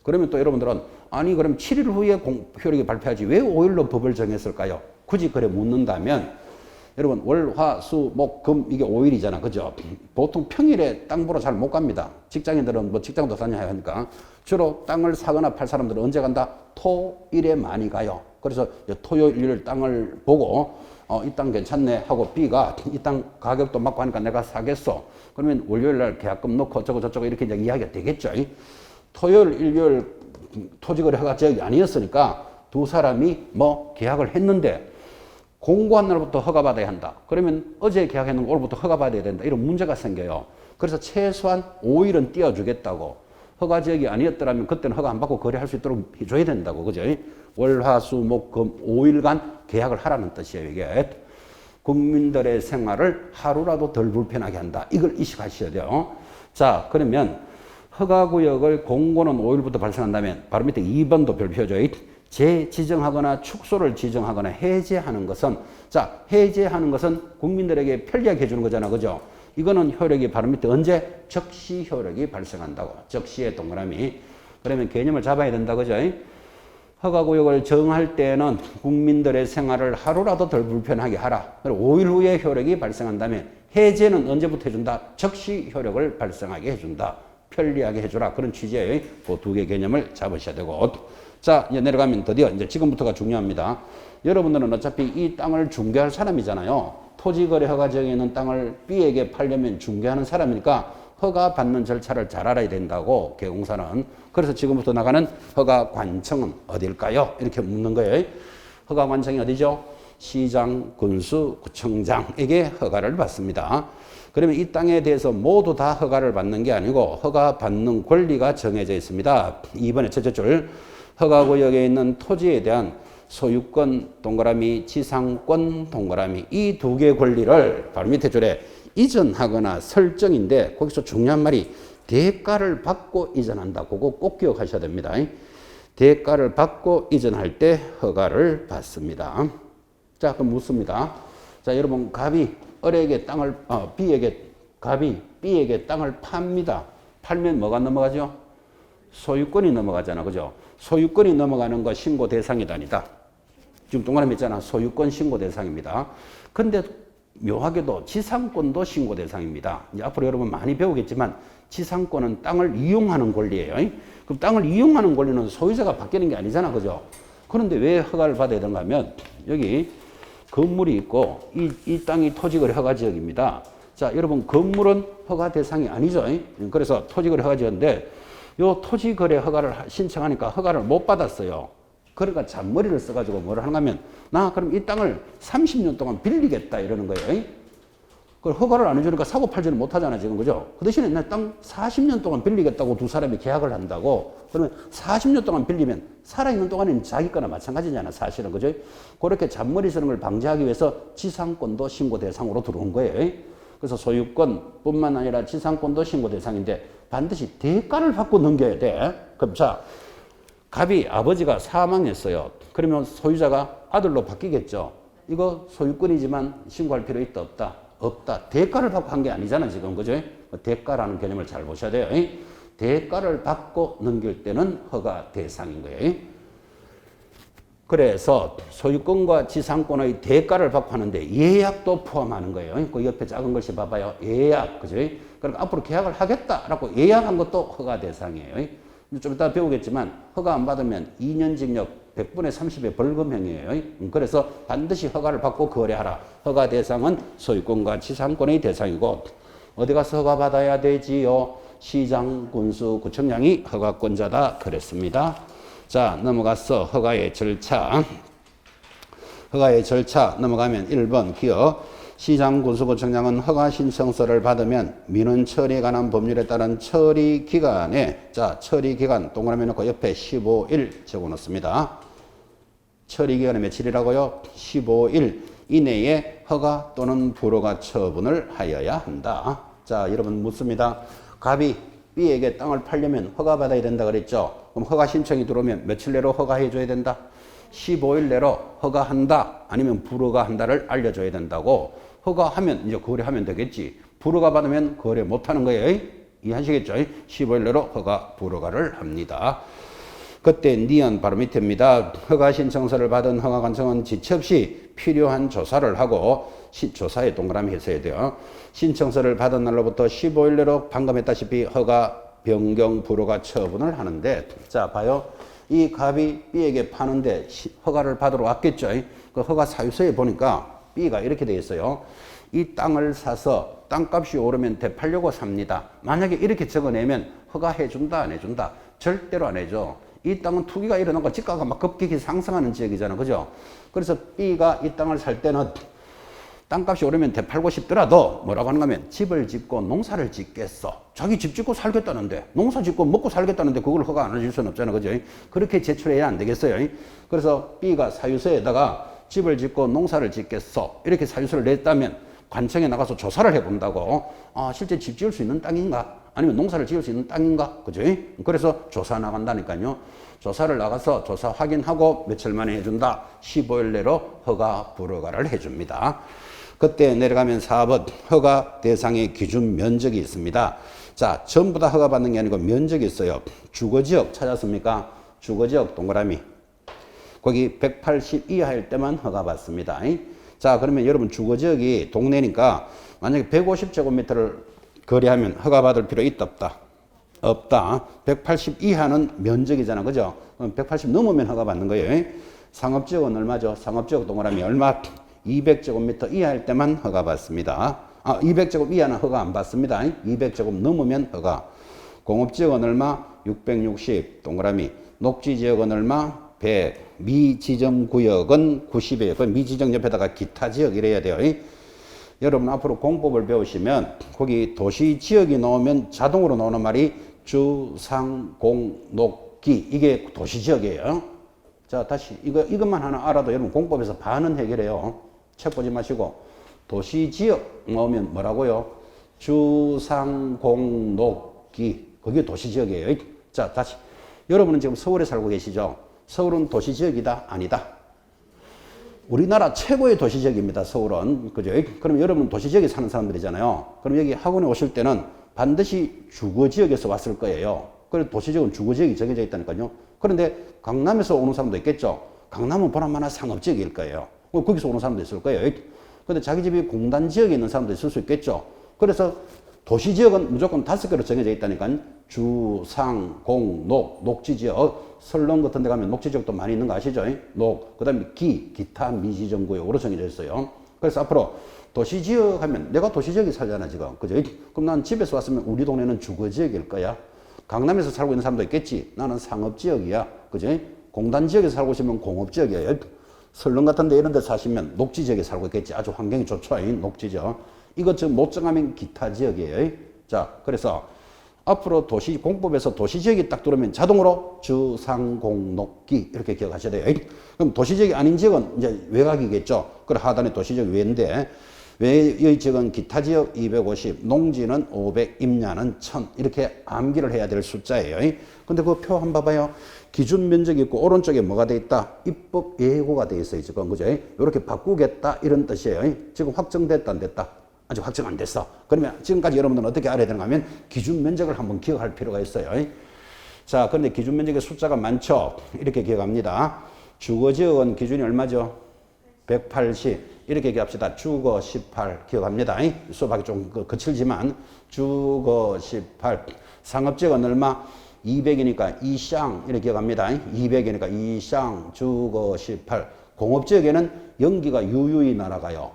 그러면 또 여러분들은 아니 그럼 7일 후에 효력이 발표하지 왜 5일로 법을 정했을까요? 굳이 그래 묻는다면 여러분 월, 화, 수, 목, 금 이게 5일이잖아. 그죠? 보통 평일에 땅 보러 잘 못 갑니다. 직장인들은 뭐 직장도 다녀야 하니까. 주로 땅을 사거나 팔 사람들은 언제 간다? 토일에 많이 가요. 그래서 토요일, 일요일 땅을 보고 이 땅 괜찮네 하고 B가 이 땅 가격도 맞고 하니까 내가 사겠어. 그러면 월요일 날 계약금 넣고 저쩌고 이렇게 이제 이야기가 되겠죠. 토요일, 일요일 토지거래 허가 지역이 아니었으니까 두 사람이 뭐 계약을 했는데 공고한 날부터 허가받아야 한다. 그러면 어제 계약했는 거 오늘부터 허가받아야 된다. 이런 문제가 생겨요. 그래서 최소한 5일은 띄워주겠다고. 허가 지역이 아니었더라면 그때는 허가 안 받고 거래할 수 있도록 해줘야 된다고. 그죠? 월, 화, 수, 목, 금 5일간 계약을 하라는 뜻이에요. 이게. 국민들의 생활을 하루라도 덜 불편하게 한다. 이걸 인식하셔야 돼요. 자, 그러면 허가구역을 공고는 5일부터 발생한다면 바로 밑에 2번도 별표죠. 재지정하거나 축소를 지정하거나 해제하는 것은, 자, 해제하는 것은 국민들에게 편리하게 해주는 거잖아. 그죠? 이거는 효력이 바로 밑에 언제? 적시 효력이 발생한다고. 적시의 동그라미. 그러면 개념을 잡아야 된다. 그죠? 허가구역을 정할 때는 국민들의 생활을 하루라도 덜 불편하게 하라. 5일 후에 효력이 발생한다면 해제는 언제부터 해준다? 적시 효력을 발생하게 해준다. 편리하게 해주라. 그런 취지의 그 두 개 개념을 잡으셔야 되고. 자, 이제 내려가면 드디어 이제 지금부터가 중요합니다. 여러분들은 어차피 이 땅을 중개할 사람이잖아요. 토지거래 허가지역에 있는 땅을 B에게 팔려면 중개하는 사람이니까 허가 받는 절차를 잘 알아야 된다고, 개공사는. 그래서 지금부터 나가는 허가 관청은 어딜까요? 이렇게 묻는 거예요. 허가 관청이 어디죠? 시장, 군수, 구청장에게 허가를 받습니다. 그러면 이 땅에 대해서 모두 다 허가를 받는 게 아니고 허가 받는 권리가 정해져 있습니다. 2번의 첫째 줄. 허가구역에 있는 토지에 대한 소유권 동그라미, 지상권 동그라미, 이 두 개의 권리를 바로 밑에 줄에 이전하거나 설정인데, 거기서 중요한 말이 대가를 받고 이전한다. 그거 꼭 기억하셔야 됩니다. 대가를 받고 이전할 때 허가를 받습니다. 자, 그럼 묻습니다. 자, 여러분, 갑이 을에게 땅을, 갑이 B에게 땅을 팝니다. 팔면 뭐가 넘어가죠? 소유권이 넘어가잖아. 그죠? 소유권이 넘어가는 거 신고 대상이다, 아니다. 지금 동그라미 있잖아. 소유권 신고 대상입니다. 근데 묘하게도 지상권도 신고 대상입니다. 이제 앞으로 여러분 많이 배우겠지만 지상권은 땅을 이용하는 권리예요. 그럼 땅을 이용하는 권리는 소유자가 바뀌는 게 아니잖아. 그죠? 그런데 왜 허가를 받아야 되는가 하면 여기 건물이 있고 이 땅이 토지거래 허가지역입니다. 자, 여러분 건물은 허가 대상이 아니죠. 그래서 토지거래 허가지역인데 요 토지거래 허가를 신청하니까 허가를 못 받았어요. 그러니까 잔머리를 써가지고 뭐를 하는가 하면 나 그럼 이 땅을 30년 동안 빌리겠다 이러는 거예요. 그걸 허가를 안 해주니까 사고 팔지는 못하잖아 지금. 그죠? 그 대신에 나 땅 40년 동안 빌리겠다고 두 사람이 계약을 한다고. 그러면 40년 동안 빌리면 살아있는 동안에는 자기 거나 마찬가지잖아 사실은. 그죠? 그렇게 잔머리 쓰는 걸 방지하기 위해서 지상권도 신고 대상으로 들어온 거예요. 그래서 소유권뿐만 아니라 지상권도 신고 대상인데 반드시 대가를 받고 넘겨야 돼. 그럼 자, 갑이 아버지가 사망했어요. 그러면 소유자가 아들로 바뀌겠죠. 이거 소유권이지만 신고할 필요 있다 없다? 없다. 대가를 받고 한 게 아니잖아 지금. 그죠? 대가라는 개념을 잘 보셔야 돼요. 대가를 받고 넘길 때는 허가 대상인 거예요. 그래서 소유권과 지상권의 대가를 받고 하는데 예약도 포함하는 거예요. 그 옆에 작은 글씨 봐봐요. 예약. 그죠? 그러니까 앞으로 계약을 하겠다라고 예약한 것도 허가 대상이에요. 좀 이따 배우겠지만 허가 안 받으면 2년 징역 100분의 30의 벌금형이에요. 그래서 반드시 허가를 받고 거래하라. 허가 대상은 소유권과 지상권의 대상이고 어디 가서 허가 받아야 되지요? 시장, 군수, 구청장이 허가권자다 그랬습니다. 자, 넘어가서 허가의 절차. 허가의 절차 넘어가면 1번 기억. 시장, 군수구청장은 허가 신청서를 받으면 민원 처리에 관한 법률에 따른 처리 기간에, 자, 처리 기간 동그라미 놓고 옆에 15일 적어 놓습니다. 처리 기간이 며칠이라고요? 15일 이내에 허가 또는 불허가 처분을 하여야 한다. 자, 여러분 묻습니다. 갑이 B에게 땅을 팔려면 허가 받아야 된다 그랬죠? 그럼 허가 신청이 들어오면 며칠 내로 허가해 줘야 된다? 15일 내로 허가한다 아니면 불허가 한다를 알려줘야 된다고. 허가하면 이제 거래하면 되겠지. 불허가 받으면 거래 못하는 거예요. 이해하시겠죠? 15일 내로 허가 불허가를 합니다. 그때 니은 바로 밑에입니다. 허가 신청서를 받은 허가관청은 지체 없이 필요한 조사를 하고 조사에 동그라미 했어야 돼요. 신청서를 받은 날로부터 15일 내로 방금 했다시피 허가 변경 불허가 처분을 하는데, 자 봐요. 이 갑이 B에게 파는데 허가를 받으러 왔겠죠. 그 허가 사유서에 보니까 B가 이렇게 되어 있어요. 이 땅을 사서 땅값이 오르면 되팔려고 삽니다. 만약에 이렇게 적어내면 허가해 준다 안 해준다? 절대로 안 해줘. 이 땅은 투기가 일어나고 집가가 막 급격히 상승하는 지역이잖아. 그죠? 그래서 B가 이 땅을 살 때는 땅값이 오르면 되팔고 싶더라도 뭐라고 하는가 하면 집을 짓고 농사를 짓겠어. 자기 집 짓고 살겠다는데, 농사 짓고 먹고 살겠다는데 그걸 허가 안 해줄 수는 없잖아. 그죠? 그렇게 제출해야 안 되겠어요. 그래서 B가 사유서에다가 집을 짓고 농사를 짓겠어. 이렇게 사유서를 냈다면 관청에 나가서 조사를 해본다고. 아, 실제 집 지을 수 있는 땅인가? 아니면 농사를 지을 수 있는 땅인가? 그죠? 그래서 조사 나간다니까요. 조사를 나가서 조사 확인하고 며칠 만에 해준다. 15일 내로 허가 불허가를 해줍니다. 그때 내려가면 4번 허가 대상의 기준 면적이 있습니다. 자, 전부 다 허가 받는 게 아니고 면적이 있어요. 주거지역 찾았습니까? 주거지역 동그라미. 거기 180 이하일 때만 허가 받습니다. 자, 그러면 여러분 주거지역이 동네니까 만약에 150제곱미터를 거래하면 허가 받을 필요 있다 없다? 없다. 180 이하는 면적이잖아. 그죠? 그럼 180 넘으면 허가 받는 거예요. 상업지역은 얼마죠? 상업지역 동그라미 얼마? 200제곱미터 이하일 때만 허가 받습니다. 200제곱 이하는 허가 안 받습니다. 200제곱 넘으면 허가. 공업지역은 얼마? 660 동그라미. 녹지지역은 얼마? 100. 미지정구역은 90이에요. 그 미지정 옆에다가 기타지역 이래야 돼요. 여러분 앞으로 공법을 배우시면 거기 도시지역이 나오면 자동으로 나오는 말이 주, 상, 공, 녹, 기. 이게 도시지역이에요. 자, 다시 이것만 하나 알아도 여러분 공법에서 반은 해결해요. 책 보지 마시고 도시지역 나오면 뭐라고요? 주, 상, 공, 녹, 기. 그게 도시지역이에요. 자, 다시 여러분은 지금 서울에 살고 계시죠? 서울은 도시지역이다? 아니다? 우리나라 최고의 도시지역입니다. 서울은. 그죠? 그럼 여러분은 도시지역에 사는 사람들이잖아요. 그럼 여기 학원에 오실 때는 반드시 주거지역에서 왔을 거예요. 그래서 도시지역은 주거지역이 정해져 있다니까요. 그런데 강남에서 오는 사람도 있겠죠. 강남은 보나마나 상업지역일 거예요. 거기서 오는 사람도 있을 거예요. 근데 자기 집이 공단지역에 있는 사람도 있을 수 있겠죠. 그래서 도시지역은 무조건 5개로 정해져 있다니까. 주, 상, 공, 녹, 녹지지역. 설렁 같은 데 가면 녹지지역도 많이 있는 거 아시죠? 녹, 그 다음에 기타 미지정구역으로 정해져 있어요. 그래서 앞으로 도시지역 하면 내가 도시지역에 살잖아 지금. 그죠? 그럼 난 집에서 왔으면 우리 동네는 주거지역일 거야. 강남에서 살고 있는 사람도 있겠지. 나는 상업지역이야. 그죠? 공단지역에 살고 있으면 공업지역이에요. 설렁 같은 데 이런 데 사시면 녹지지역에 살고 있겠지. 아주 환경이 좋죠. 녹지지역. 이것 좀 못 정하면 기타 지역이에요. 자, 그래서 앞으로 공법에서 도시지역이 딱 들어오면 자동으로 주, 상, 공, 녹, 기 이렇게 기억하셔야 돼요. 그럼 도시지역이 아닌 지역은 이제 외곽이겠죠. 그래 하단에 도시지역 외인데 외의 지역은 기타 지역 250, 농지는 500, 임야는 1000 이렇게 암기를 해야 될 숫자예요. 근데 그 표 한번 봐봐요. 기준 면적이 있고 오른쪽에 뭐가 돼 있다? 입법 예고가 돼 있어요. 지금 그죠? 이렇게 바꾸겠다 이런 뜻이에요. 지금 확정됐다 안 됐다? 아직 확정 안 됐어. 그러면 지금까지 여러분들은 어떻게 알아야 되는가 하면 기준 면적을 한번 기억할 필요가 있어요. 자, 그런데 기준 면적의 숫자가 많죠. 이렇게 기억합니다. 주거지역은 기준이 얼마죠? 180 이렇게 기억합시다. 주거 18 기억합니다. 수업하기 좀 거칠지만 주거 18 상업지역은 얼마? 200이니까 이쌍 이렇게 기억합니다. 200이니까 이쌍 주거 18 공업지역에는 연기가 유유히 날아가요.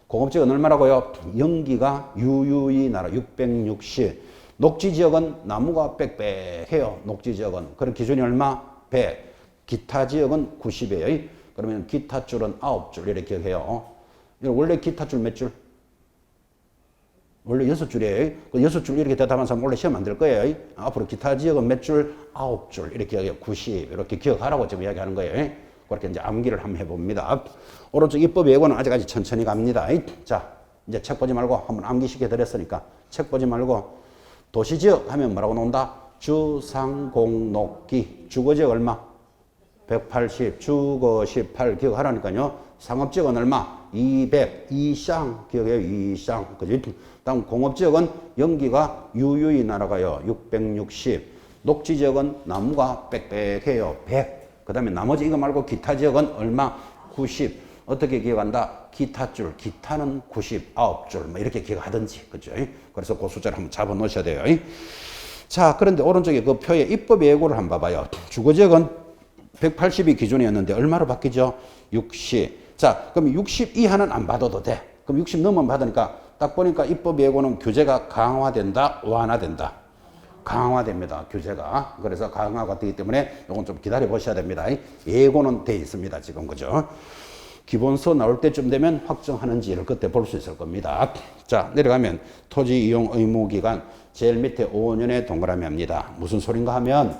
공업지역은 얼마라고요? 연기가 유유히 날아 660. 녹지지역은 나무가 빽빽해요. 녹지지역은. 그럼 기준이 얼마? 100. 기타 지역은 90이에요. 그러면 기타 줄은 9줄 이렇게 기억해요. 원래 기타 줄 몇 줄? 원래 6줄이에요. 그 6줄 이렇게 대답한 사람 원래 시험 안 될 거예요. 앞으로 기타 지역은 몇 줄? 9줄 이렇게 기억해요. 90 이렇게 기억하라고 지금 이야기하는 거예요. 그렇게 이제 암기를 한번 해봅니다. 오른쪽 입법 예고는 아직까지 천천히 갑니다. 자, 이제 책 보지 말고 한번 암기시켜 드렸으니까 책 보지 말고 도시지역 하면 뭐라고 나온다? 주, 상, 공, 녹, 기. 주거지역 얼마? 180, 주거 18 기억하라니까요. 상업지역은 얼마? 200, 이쌍 기억해요. 이쌍. 그지? 다음 공업지역은 연기가 유유히 날아가요. 660. 녹지지역은 나무가 빽빽해요. 100. 그 다음에 나머지 이거 말고 기타 지역은 얼마? 90. 어떻게 기억한다? 기타 줄, 기타는 99줄. 뭐 이렇게 기억하든지. 그죠? 그래서 그 숫자를 한번 잡아 놓으셔야 돼요. 자, 그런데 오른쪽에 그 표에 입법 예고를 한번 봐봐요. 주거지역은 180이 기준이었는데 얼마로 바뀌죠? 60. 자, 그럼 60 이하는 안 받아도 돼. 그럼 60 넘으면 받으니까 딱 보니까 입법 예고는 규제가 강화된다, 완화된다. 강화됩니다. 규제가. 그래서 강화가 되기 때문에 이건 좀 기다려 보셔야 됩니다. 예고는 돼 있습니다. 지금 그죠? 기본서 나올 때쯤 되면 확정하는지를 그때 볼 수 있을 겁니다. 자, 내려가면 토지 이용 의무 기간 제일 밑에 5년에 동그라미 합니다. 무슨 소린가 하면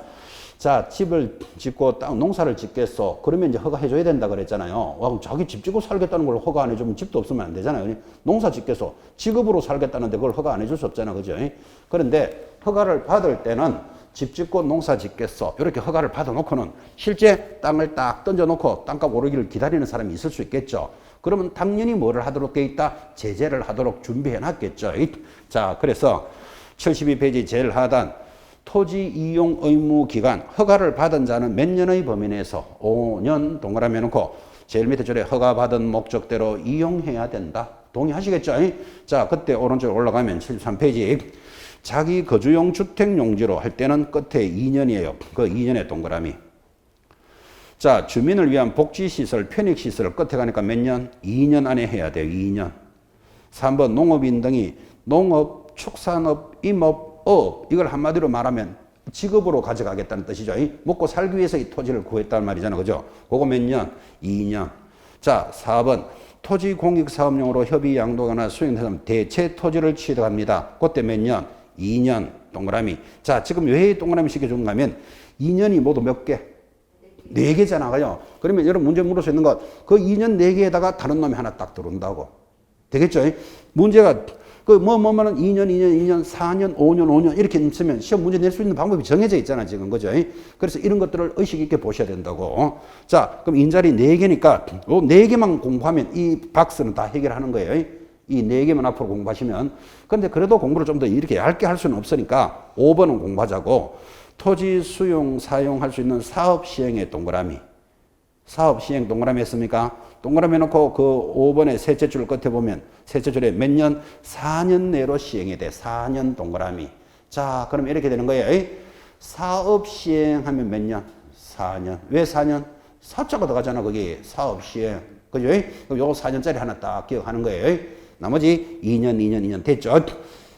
자, 집을 짓고 땅 농사를 짓겠어. 그러면 이제 허가해 줘야 된다 그랬잖아요. 와, 그럼 자기 집 짓고 살겠다는 걸 허가 안 해주면 집도 없으면 안 되잖아요. 농사 짓겠어. 직업으로 살겠다는데 그걸 허가 안 해줄 수 없잖아. 그죠? 그런데 허가를 받을 때는 집 짓고 농사 짓겠어. 이렇게 허가를 받아놓고는 실제 땅을 딱 던져놓고 땅값 오르기를 기다리는 사람이 있을 수 있겠죠. 그러면 당연히 뭐를 하도록 돼 있다? 제재를 하도록 준비해 놨겠죠. 자, 그래서 72페이지 제일 하단 토지 이용 의무 기간 허가를 받은 자는 몇 년의 범위 내에서 5년 동그라미 해놓고 제일 밑에 줄에 허가받은 목적대로 이용해야 된다. 동의하시겠죠? 자, 그때 오른쪽 올라가면 73페이지 자기 거주용 주택용지로 할 때는 끝에 2년이에요. 그 2년의 동그라미. 자, 주민을 위한 복지시설, 편익시설 끝에 가니까 몇 년? 2년 안에 해야 돼요. 2년. 3번 농업인 등이 농업, 축산업, 임업, 업 이걸 한마디로 말하면 직업으로 가져가겠다는 뜻이죠. 먹고 살기 위해서 이 토지를 구했단 말이잖아요. 그죠? 그거 몇 년? 2년. 자, 4번 토지 공익 사업용으로 협의 양도가나 수행되면 대체 토지를 취득합니다. 그때 몇 년? 2년. 동그라미. 자, 지금 왜 동그라미 시켜준가 하면 2년이 모두 몇 개? 4개잖아요. 그러면 여러분 문제 물을 수 있는 것, 그 2년 4개에다가 다른 놈이 하나 딱 들어온다고. 되겠죠? 문제가 뭐는 2년, 4년, 5년 이렇게 있으면 시험 문제 낼 수 있는 방법이 정해져 있잖아, 지금. 그죠? 그래서 이런 것들을 의식 있게 보셔야 된다고. 자, 그럼 인자리 4개니까 4개만 공부하면 이 박스는 다 해결하는 거예요. 이 4개만 앞으로 공부하시면. 근데 그래도 공부를 좀 더 이렇게 얇게 할 수는 없으니까 5번은 공부하자고. 토지 수용, 사용할 수 있는 사업 시행의 동그라미. 사업 시행 동그라미 했습니까? 동그라미 해놓고 그 5번의 셋째 줄 끝에 보면 셋째 줄에 몇 년? 4년 내로 시행이 돼. 4년 동그라미. 자, 그럼 이렇게 되는 거예요. 사업 시행하면 몇 년? 4년. 왜 4년? 사자가 들어가잖아, 거기. 사업 시행. 그죠? 그럼 요거 4년짜리 하나 딱 기억하는 거예요. 나머지 2년 됐죠?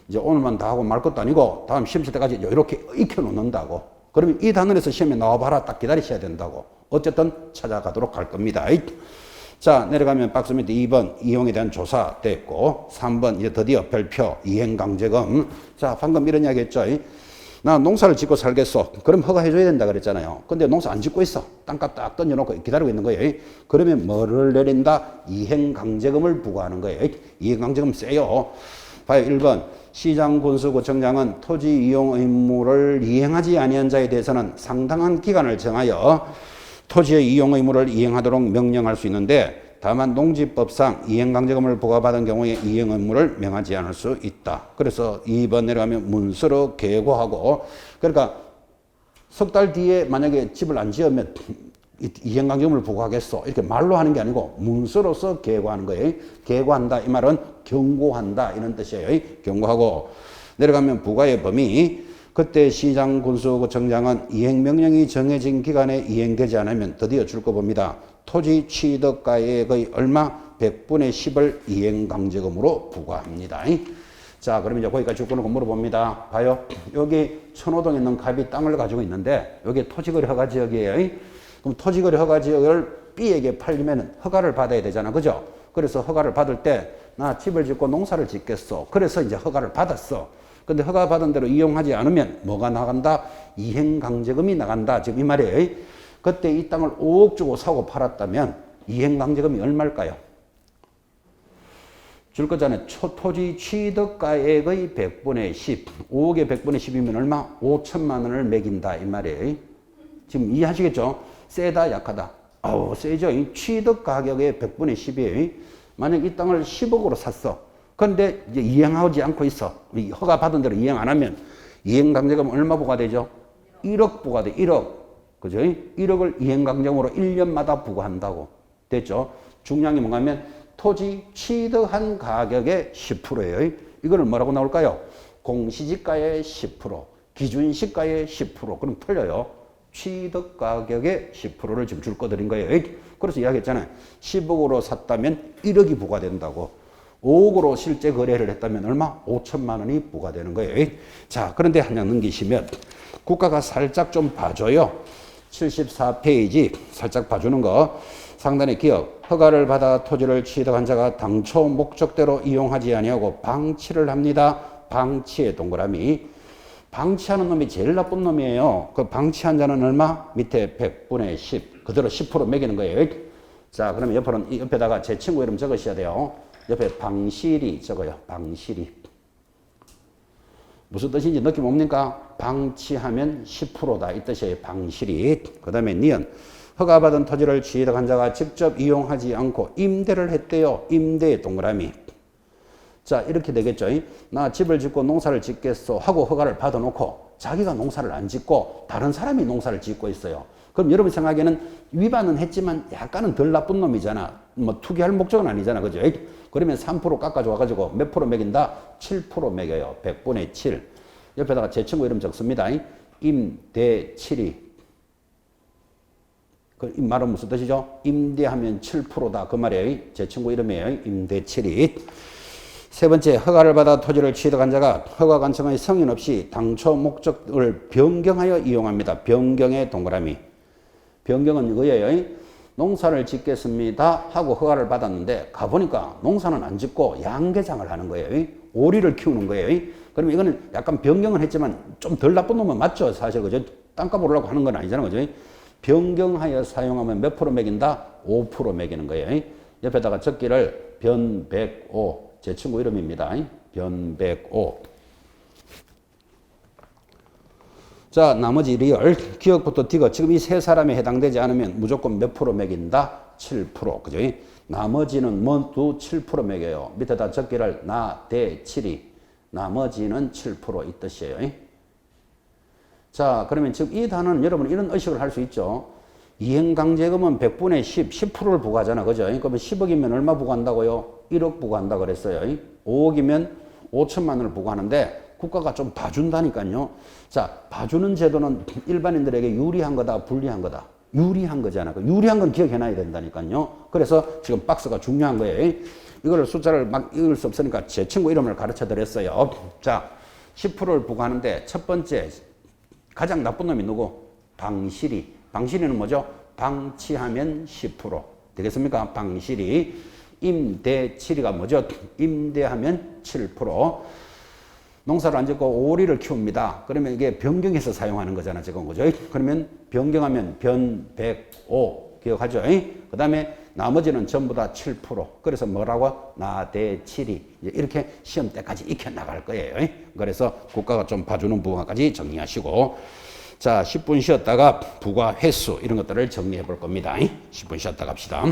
이제 오늘만 다 하고 말 것도 아니고 다음 시험 칠 때까지 이렇게 익혀놓는다고. 그러면 이 단원에서 시험에 나와봐라 딱 기다리셔야 된다고. 어쨌든 찾아가도록 할 겁니다. 자, 내려가면 박스 밑에 2번 이용에 대한 조사 됐고 3번 이제 드디어 별표 이행강제금. 자, 방금 이런 이야기 했죠. 나 농사를 짓고 살겠어. 그럼 허가해줘야 된다 그랬잖아요. 근데 농사 안 짓고 있어. 땅값 딱 던져놓고 기다리고 있는 거예요. 그러면 뭐를 내린다? 이행강제금을 부과하는 거예요. 이행강제금 세요. 봐요. 1번 시장 군수구청장은 토지 이용 의무를 이행하지 아니한 자에 대해서는 상당한 기간을 정하여 토지의 이용 의무를 이행하도록 명령할 수 있는데 다만 농지법상 이행강제금을 부과받은 경우에 이행 의무를 명하지 않을 수 있다. 그래서 2번 내려가면 문서로 계고하고, 그러니까 석 달 뒤에 만약에 집을 안 지으면 이행강제금을 부과하겠어 이렇게 말로 하는 게 아니고 문서로서 계고하는 거예요. 계고한다 이 말은 경고한다 이런 뜻이에요. 경고하고 내려가면 부과의 범위. 그때 시장 군수구청장은 이행명령이 정해진 기간에 이행되지 않으면 드디어 줄 거 봅니다. 토지 취득가액의 얼마? 100분의 10을 이행강제금으로 부과합니다. 자, 그럼 이제 거기까지 조건을 물어봅니다. 봐요. 여기 천호동에 있는 갑이 땅을 가지고 있는데 여기 토지거래 허가지역이에요. 그럼 토지거래 허가지역을 B에게 팔리면 허가를 받아야 되잖아. 그죠? 그래서 허가를 받을 때 나 집을 짓고 농사를 짓겠어. 그래서 이제 허가를 받았어. 근데 허가 받은 대로 이용하지 않으면 뭐가 나간다? 이행강제금이 나간다. 지금 이 말이에요. 그때 이 땅을 5억 주고 사고 팔았다면 이행강제금이 얼마일까요? 줄 거잖아요. 토지 취득가액의 100분의 10. 5억의 100분의 10이면 얼마? 5천만 원을 매긴다. 이 말이에요. 지금 이해하시겠죠? 세다, 약하다. 아우, 세죠? 취득 가격의 100분의 10이에요. 만약 이 땅을 10억으로 샀어. 근데 이제 이행하지 않고 있어. 허가 받은 대로 이행 안 하면 이행강제금 얼마 부과되죠? 1억 부과돼. 1억. 그죠? 1억을 이행강제금으로 1년마다 부과한다고. 됐죠? 중요한 게 뭔가 하면 토지 취득한 가격의 10%예요. 이거를 뭐라고 나올까요? 공시지가의 10%, 기준시가의 10%. 그럼 틀려요. 취득 가격의 10%를 지금 줄 거 드린 거예요. 그래서 이야기했잖아요. 10억으로 샀다면 1억이 부과된다고. 5억으로 실제 거래를 했다면 얼마? 5천만 원이 부과되는 거예요. 자, 그런데 한 장 넘기시면 국가가 살짝 좀 봐줘요. 74페이지 살짝 봐주는 거. 상단의 기억. 허가를 받아 토지를 취득한 자가 당초 목적대로 이용하지 아니하고 방치를 합니다. 방치의 동그라미. 방치하는 놈이 제일 나쁜 놈이에요. 그 방치한 자는 얼마? 밑에 100분의 10. 그대로 10% 매기는 거예요. 자, 그러면 옆에다가 제 친구 이름 적으셔야 돼요. 옆에 방실이 적어요. 방실이. 무슨 뜻인지 느낌 옵니까? 방치하면 10%다. 이 뜻이에요. 방실이. 그 다음에 니은. 허가받은 토지를 취득한 자가 직접 이용하지 않고 임대를 했대요. 임대의 동그라미. 자, 이렇게 되겠죠. 나 집을 짓고 농사를 짓겠어 하고 허가를 받아놓고 자기가 농사를 안 짓고 다른 사람이 농사를 짓고 있어요. 그럼 여러분 생각에는 위반은 했지만 약간은 덜 나쁜 놈이잖아. 뭐 투기할 목적은 아니잖아. 그죠? 그러면 3% 깎아줘가지고 몇 프로 매긴다? 7% 매겨요. 100분의 7. 옆에다가 제 친구 이름 적습니다. 임대칠이. 그 말은 무슨 뜻이죠? 임대하면 7%다. 그 말이에요. 제 친구 이름이에요. 임대칠이. 세 번째, 허가를 받아 토지를 취득한 자가 허가 관청의 성인 없이 당초 목적을 변경하여 이용합니다. 변경의 동그라미. 변경은 이거예요. 농사를 짓겠습니다 하고 허가를 받았는데 가보니까 농사는 안 짓고 양계장을 하는 거예요. 오리를 키우는 거예요. 그러면 이거는 약간 변경은 했지만 좀 덜 나쁜 놈은 맞죠. 사실 그죠? 땅값 오르려고 하는 건 아니잖아요. 그죠? 변경하여 사용하면 몇 프로 매긴다? 5% 매기는 거예요. 옆에다가 적기를 변백오. 제 친구 이름입니다. 변백오. 자, 나머지 리얼, 기억부터 디귿. 지금 이 세 사람에 해당되지 않으면 무조건 몇 프로 매긴다? 7%. 그죠? 나머지는 모두 7% 매겨요. 밑에다 적기를 나, 대, 7이. 나머지는 7% 이 뜻이에요. 자, 그러면 지금 이 단어는 여러분 이런 의식을 할 수 있죠. 이행강제금은 100분의 10, 10%를 부과하잖아. 그죠? 그러면 10억이면 얼마 부과한다고요? 1억 부과한다 그랬어요. 5억이면 5천만 원을 부과하는데 국가가 좀 봐준다니까요. 자, 봐주는 제도는 일반인들에게 유리한 거다, 불리한 거다. 유리한 거잖아. 유리한 건 기억해놔야 된다니까요. 그래서 지금 박스가 중요한 거예요. 이걸 숫자를 막 읽을 수 없으니까 제 친구 이름을 가르쳐 드렸어요. 자, 10%를 부과하는데 첫 번째 가장 나쁜 놈이 누구? 방실이. 방실이는 뭐죠? 방치하면 10% 되겠습니까? 방실이. 임대치리가 뭐죠? 임대하면 7%. 농사를 안 짓고 오리를 키웁니다. 그러면 이게 변경해서 사용하는 거잖아, 지금. 그죠? 그러면 변경하면 변백오. 기억하죠? 그 다음에 나머지는 전부 다 7%. 그래서 뭐라고? 나대칠이. 이렇게 시험 때까지 익혀 나갈 거예요. 그래서 국가가 좀 봐주는 부분까지 정리하시고. 자, 10분 쉬었다가 부과 횟수 이런 것들을 정리해 볼 겁니다. 10분 쉬었다 갑시다.